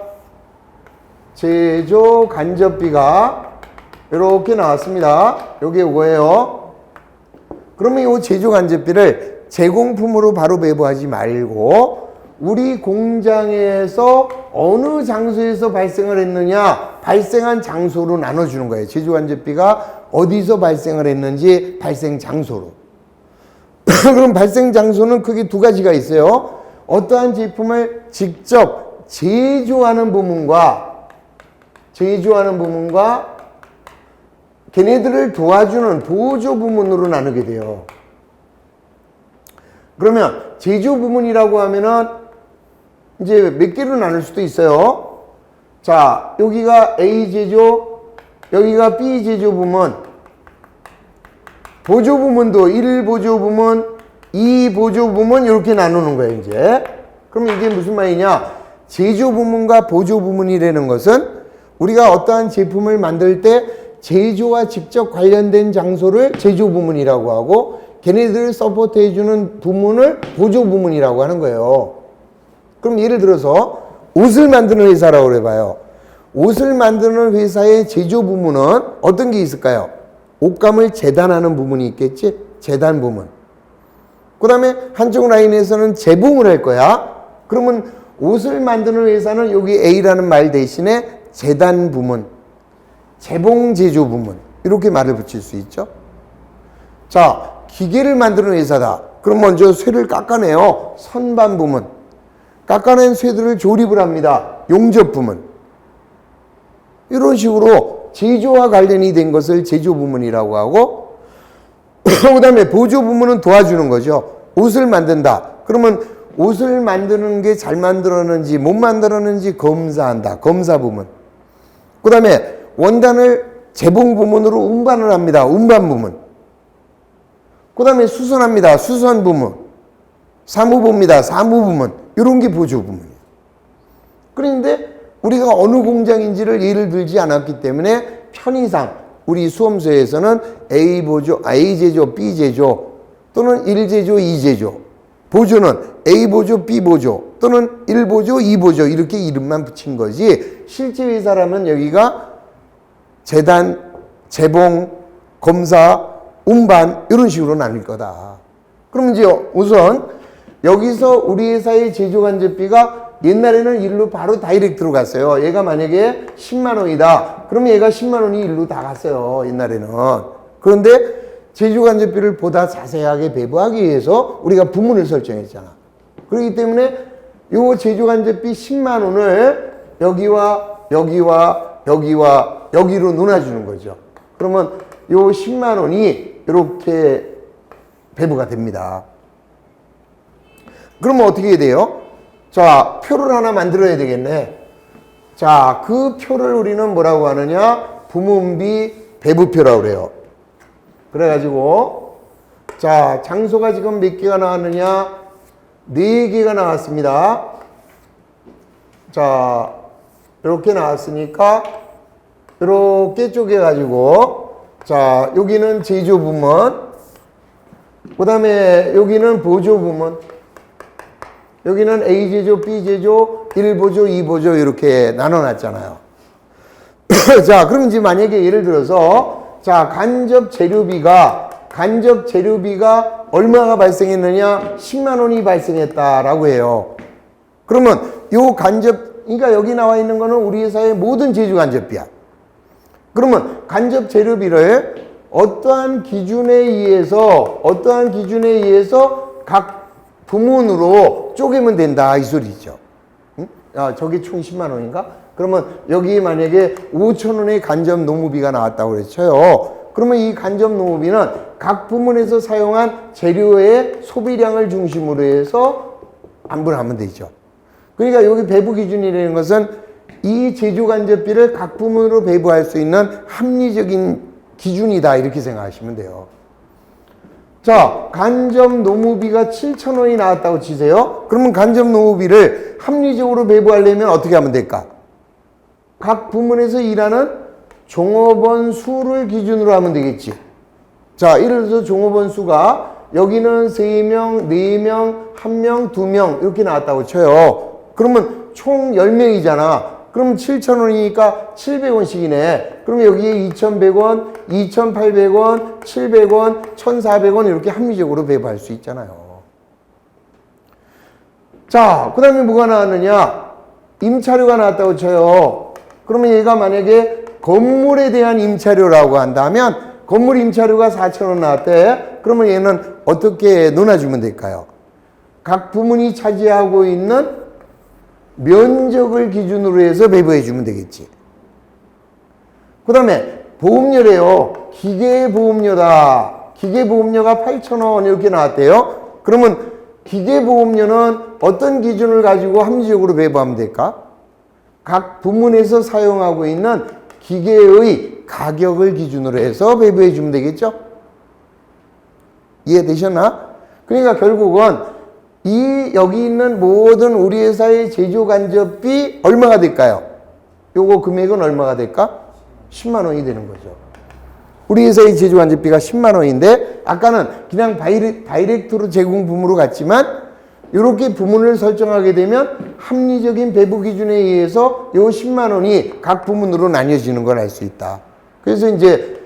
이렇게 나왔습니다. 요게 뭐예요? 그러면 이 제조간접비를 제공품으로 바로 배부하지 말고 우리 공장에서 어느 장소에서 발생을 했느냐, 발생한 장소로 나눠주는 거예요. 제조간접비가 어디서 발생을 했는지 발생 장소로. 그럼 발생 장소는 크게 두 가지가 있어요. 어떠한 제품을 직접 제조하는 부문과 걔네들을 도와주는 보조 부문으로 나누게 돼요. 그러면 제조 부문이라고 하면은 이제 몇 개로 나눌 수도 있어요. 자, 여기가 A 제조, 여기가 B 제조 부문, 보조 부문도 1 보조 부문, 2 보조 부문 이렇게 나누는 거예요, 이제. 그럼 이게 무슨 말이냐? 제조 부문과 보조 부문이라는 것은 우리가 어떠한 제품을 만들 때 제조와 직접 관련된 장소를 제조 부문이라고 하고 걔네들을 서포트 해주는 부문을 보조 부문이라고 하는 거예요. 그럼 예를 들어서 옷을 만드는 회사라고 해봐요. 옷을 만드는 회사의 제조 부문은 어떤 게 있을까요? 옷감을 재단하는 부문이 있겠지? 재단 부문. 그 다음에 한쪽 라인에서는 재봉을 할 거야. 그러면 옷을 만드는 회사는 여기 A라는 말 대신에 재단 부문, 재봉 제조 부문 이렇게 말을 붙일 수 있죠. 자, 기계를 만드는 회사다. 그럼 먼저 쇠를 깎아내요. 선반 부문. 깎아낸 쇠들을 조립을 합니다. 용접 부문. 이런 식으로 제조와 관련이 된 것을 제조 부문이라고 하고 그 다음에 보조 부문은 도와주는 거죠. 옷을 만든다. 그러면 옷을 만드는 게 잘 만들었는지 못 만들었는지 검사한다. 검사 부문. 그 다음에 원단을 재봉 부문으로 운반을 합니다. 운반 부문. 그 다음에 수선합니다. 수선 부문. 사무봅니다. 사무 부문. 이런 게 보조 부문이에요. 그런데 우리가 어느 공장인지를 예를 들지 않았기 때문에 편의상 우리 수험서에서는 A 보조, A 제조, B 제조 또는 1제조, 2제조 보조는 A 보조, B 보조 또는 1보조, 2보조 이렇게 이름만 붙인 거지 실제 회사라면 여기가 재단, 재봉, 검사, 운반 이런 식으로 나뉠 거다. 그럼 이제 우선 여기서 우리 회사의 제조간접비가 옛날에는 일로 바로 다이렉트로 갔어요. 얘가 만약에 10만 원이다. 그럼 얘가 10만 원이 일로 다 갔어요. 옛날에는. 그런데 제조간접비를 보다 자세하게 배부하기 위해서 우리가 부문을 설정했잖아. 그렇기 때문에 요 제조간접비 10만 원을 여기와 여기와 여기와 여기로 놓아주는 거죠. 그러면 요 10만 원이 이렇게 배부가 됩니다. 그러면 어떻게 해야 돼요? 자, 표를 하나 만들어야 되겠네. 자, 그 표를 우리는 뭐라고 하느냐? 부문비 배부표라고 그래요. 그래가지고, 자, 장소가 지금 몇 개가 나왔느냐? 4개가 나왔습니다. 자, 이렇게 나왔으니까, 이렇게 쪼개가지고, 자, 여기는 제조 부문, 그 다음에 여기는 보조 부문, 여기는 A제조, B제조, 1보조, 2보조 이렇게 나눠놨잖아요. 자, 그럼 이제 만약에 예를 들어서 자, 간접 재료비가 얼마가 발생했느냐? 10만 원이 발생했다라고 해요. 그러면 요 그러니까 여기 나와 있는 거는 우리 회사의 모든 제조 간접비야. 그러면 간접 재료비를 어떠한 기준에 의해서 각 부문으로 쪼개면 된다 이 소리죠. 응? 아, 저게 총 10만 원인가? 그러면 여기 만약에 5천 원의 간접 노무비가 나왔다고 그랬어요. 그러면 이 간접 노무비는 각 부문에서 사용한 재료의 소비량을 중심으로 해서 안분하면 되죠. 그러니까 여기 배부 기준이라는 것은 이 제조 간접비를 각 부문으로 배부할 수 있는 합리적인 기준이다 이렇게 생각하시면 돼요. 자, 간접 노무비가 7,000원이 나왔다고 치세요. 그러면 간접 노무비를 합리적으로 배부하려면 어떻게 하면 될까? 각 부문에서 일하는 종업원 수를 기준으로 하면 되겠지. 자, 예를 들어서 종업원 수가 여기는 3명, 4명, 1명, 2명 이렇게 나왔다고 쳐요. 그러면 총 10명이잖아. 그럼 7,000원이니까 700원씩이네. 그럼 여기에 2,100원, 2,800원, 700원, 1,400원 이렇게 합리적으로 배부할 수 있잖아요. 자, 그 다음에 뭐가 나왔느냐? 임차료가 나왔다고 쳐요. 그러면 얘가 만약에 건물에 대한 임차료라고 한다면 건물 임차료가 4,000원 나왔대. 그러면 얘는 어떻게 논아주면 될까요? 각 부문이 차지하고 있는 면적을 기준으로 해서 배부해 주면 되겠지. 그 다음에 보험료래요. 기계보험료다. 기계보험료가 8,000원 이렇게 나왔대요. 그러면 기계보험료는 어떤 기준을 가지고 합리적으로 배부하면 될까? 각 부문에서 사용하고 있는 기계의 가격을 기준으로 해서 배부해 주면 되겠죠? 이해되셨나? 그러니까 결국은 여기 있는 모든 우리 회사의 제조간접비 얼마가 될까요? 요거 금액은 얼마가 될까? 10만 원이 되는 거죠. 우리 회사의 제조간접비가 10만 원인데 아까는 그냥 다이렉트로 제공 부문으로 갔지만 이렇게 부문을 설정하게 되면 합리적인 배부 기준에 의해서 요 10만 원이 각 부문으로 나뉘어지는 걸 알 수 있다. 그래서 이제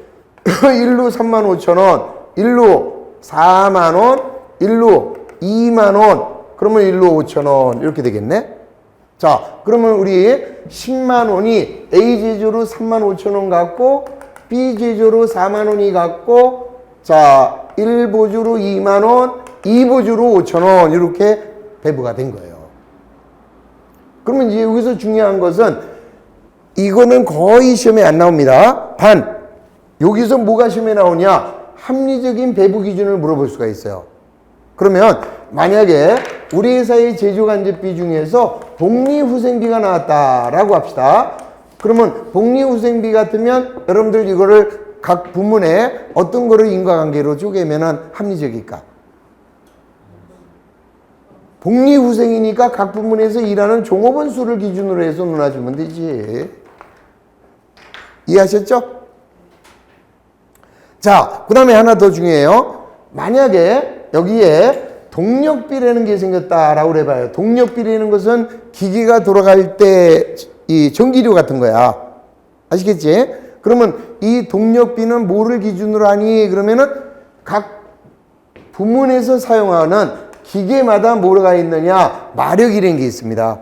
1로 3만 5천 원, 1로 4만 원, 1로 2만 원, 그러면 1로 5천 원 이렇게 되겠네. 자, 그러면 우리 10만 원이 A 제조로 3만 5천 원 갖고 B 제조로 4만 원이 갖고 자 1보조로 2만 원, 2보조로 5천 원 이렇게 배부가 된 거예요. 그러면 이제 여기서 중요한 것은 이거는 거의 시험에 안 나옵니다. 단 여기서 뭐가 시험에 나오냐? 합리적인 배부 기준을 물어볼 수가 있어요. 그러면 만약에 우리 회사의 제조간접비 중에서 복리후생비가 나왔다라고 합시다. 그러면 복리후생비 같으면 여러분들 이거를 각 부문에 어떤 거를 인과관계로 쪼개면은 합리적일까? 복리후생이니까 각 부문에서 일하는 종업원 수를 기준으로 해서 논아주면 되지. 이해하셨죠? 자, 그 다음에 하나 더 중요해요. 만약에 여기에 동력비라는 게 생겼다라고 해봐요. 동력비라는 것은 기계가 돌아갈 때 이 전기료 같은 거야. 아시겠지? 그러면 이 동력비는 뭐를 기준으로 하니? 그러면은 각 부문에서 사용하는 기계마다 뭐가 있느냐? 마력이라는 게 있습니다.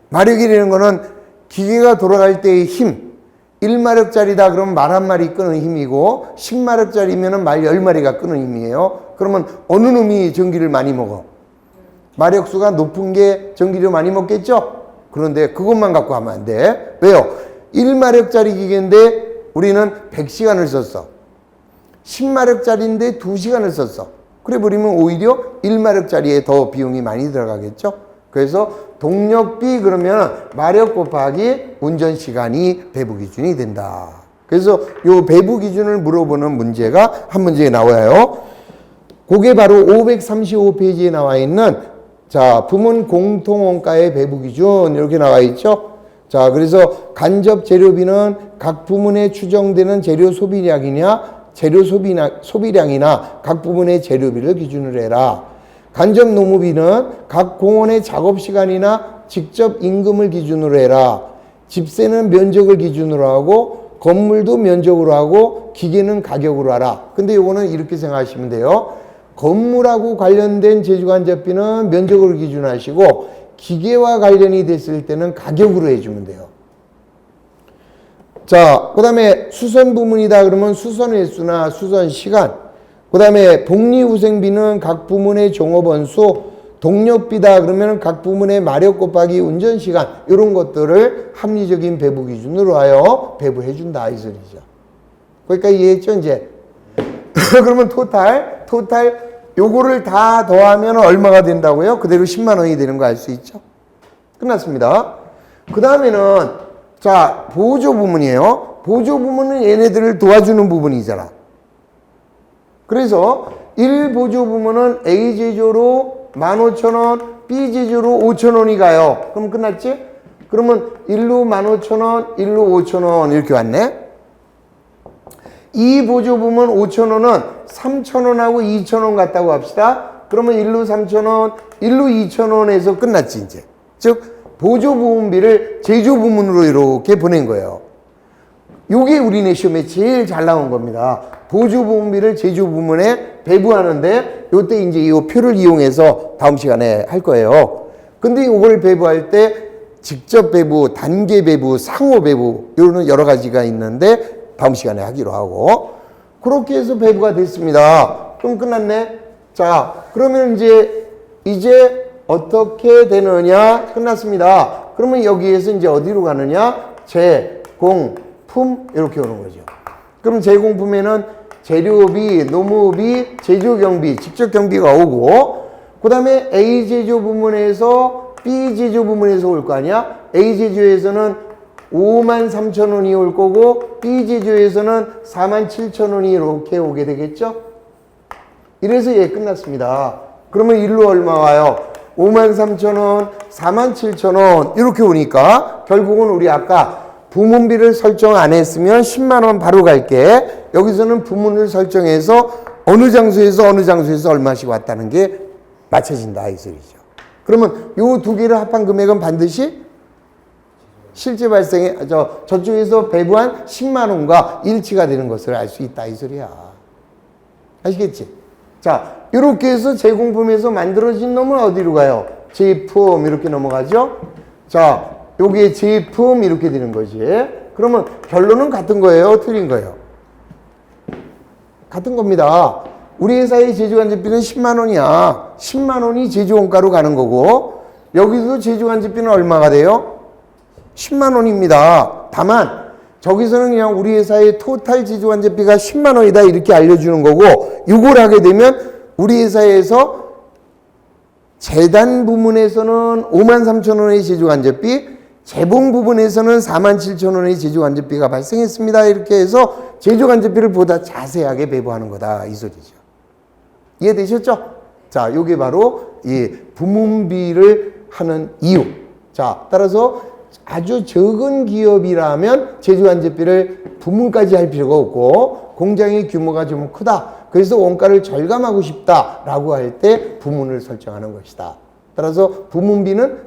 마력이라는 거는 기계가 돌아갈 때의 힘. 1마력짜리다 그러면 말 한 마리 끄는 힘이고 10마력짜리면 말 10마리가 끄는 힘이에요. 그러면 어느 놈이 전기를 많이 먹어? 마력수가 높은 게 전기를 많이 먹겠죠? 그런데 그것만 갖고 하면 안 돼. 왜요? 1마력짜리 기계인데 우리는 100시간을 썼어. 10마력짜리인데 2시간을 썼어. 그래 버리면 오히려 1마력짜리에 더 비용이 많이 들어가겠죠? 그래서 동력비 그러면 마력 곱하기 운전시간이 배부 기준이 된다. 그래서 요 배부 기준을 물어보는 문제가 한 문제에 나와요. 그게 바로 535페이지에 나와 있는 자, 부문 공통원가의 배부 기준 이렇게 나와 있죠. 자, 그래서 간접 재료비는 각 부문에 추정되는 재료 소비량이냐 재료 소비량이나 각 부문의 재료비를 기준으로 해라. 간접 노무비는 각 공원의 작업 시간이나 직접 임금을 기준으로 해라. 집세는 면적을 기준으로 하고 건물도 면적으로 하고 기계는 가격으로 하라. 근데 요거는 이렇게 생각하시면 돼요. 건물하고 관련된 제조간접비는 면적으로 기준하시고 기계와 관련이 됐을 때는 가격으로 해주면 돼요. 자, 그 다음에 수선 부문이다 그러면 수선 횟수나 수선 시간, 그 다음에 복리후생비는 각 부문의 종업원 수, 동력비다 그러면 각 부문의 마력 곱하기 운전시간 이런 것들을 합리적인 배부 기준으로 하여 배부해준다 이 소리죠. 그러니까 이해했죠 이제? 그러면 토탈 요거를 다 더하면 얼마가 된다고요? 그대로 10만 원이 되는 거 알 수 있죠? 끝났습니다. 그 다음에는 자 보조 부문이에요. 보조 부문은 얘네들을 도와주는 부분이잖아. 그래서 1보조 부문은 A 제조로 15,000원, B 제조로 5,000원이 가요. 그럼 끝났지? 그러면 1로 15,000원, 1로 5,000원 이렇게 왔네. 2보조 부문 5,000원은 3,000원하고 2,000원 같다고 합시다. 그러면 1로 3,000원, 1로 2,000원에서 끝났지 이제. 즉 보조 부문비를 제조 부문으로 이렇게 보낸 거예요. 요게 우리네 시험에 제일 잘 나온 겁니다. 보조 부문비를 제조 부문에 배부하는데 요때 이제 이 표를 이용해서 다음 시간에 할 거예요. 근데 이걸 배부할 때 직접 배부, 단계 배부, 상호 배부 이런 여러 가지가 있는데 다음 시간에 하기로 하고 그렇게 해서 배부가 됐습니다. 그럼 끝났네. 자, 그러면 이제 어떻게 되느냐? 끝났습니다. 그러면 여기에서 이제 어디로 가느냐? 제공품 이렇게 오는 거죠. 그럼 제공품에는 재료비, 노무비, 제조경비, 직접 경비가 오고 그 다음에 A 제조 부문에서 B 제조 부문에서 올 거 아니야? A 제조에서는 53,000원이 올 거고 B 제조에서는 47,000원이 이렇게 오게 되겠죠? 이래서 얘 끝났습니다. 그러면 일로 얼마 와요? 53,000원, 47,000원 이렇게 오니까 결국은 우리 아까 부문비를 설정 안 했으면 10만 원 바로 갈게. 여기서는 부문을 설정해서 어느 장소에서 얼마씩 왔다는 게 맞춰진다 이 소리죠. 그러면 요 두 개를 합한 금액은 반드시 실제 발생에 저쪽에서 배부한 10만 원과 일치가 되는 것을 알 수 있다 이 소리야. 아시겠지? 자, 이렇게 해서 제공품에서 만들어진 놈은 어디로 가요? 제품 이렇게 넘어가죠? 자, 요게 제품 이렇게 되는 거지. 그러면 결론은 같은 거예요? 틀린 거예요? 같은 겁니다. 우리 회사의 제조간접비는 10만 원이야. 10만 원이 제조원가로 가는 거고 여기서 제조간접비는 얼마가 돼요? 10만 원입니다. 다만 저기서는 그냥 우리 회사의 토탈 제조간접비가 10만 원이다 이렇게 알려주는 거고 이걸 하게 되면 우리 회사에서 재단 부문에서는 53,000원의 제조간접비, 재봉 부분에서는 47,000원의 제조간접비가 발생했습니다. 이렇게 해서 제조간접비를 보다 자세하게 배부하는 거다 이 소리죠. 이해되셨죠? 자, 요게 바로 이 부문비를 하는 이유. 자, 따라서 아주 적은 기업이라면 제조간접비를 부문까지 할 필요가 없고 공장의 규모가 좀 크다. 그래서 원가를 절감하고 싶다라고 할 때 부문을 설정하는 것이다. 따라서 부문비는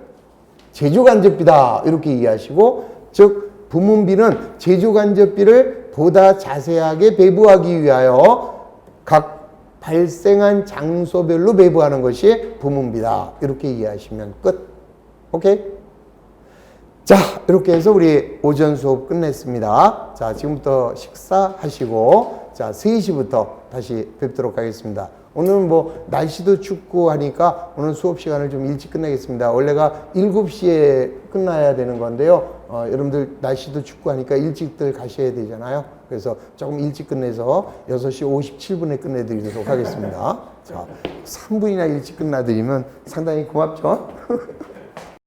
제조간접비다 이렇게 이해하시고 즉 부문비는 제조간접비를 보다 자세하게 배부하기 위하여 각 발생한 장소별로 배부하는 것이 부문비다 이렇게 이해하시면 끝. 오케이? 자, 이렇게 해서 우리 오전 수업 끝냈습니다. 자, 지금부터 식사하시고 자, 3시부터 다시 뵙도록 하겠습니다. 오늘은 뭐 날씨도 춥고 하니까 오늘 수업 시간을 좀 일찍 끝내겠습니다. 원래가 7시에 끝나야 되는 건데요. 여러분들 날씨도 춥고 하니까 일찍들 가셔야 되잖아요. 그래서 조금 일찍 끝내서 6시 57분에 끝내드리도록 하겠습니다. 자, 3분이나 일찍 끝나드리면 상당히 고맙죠?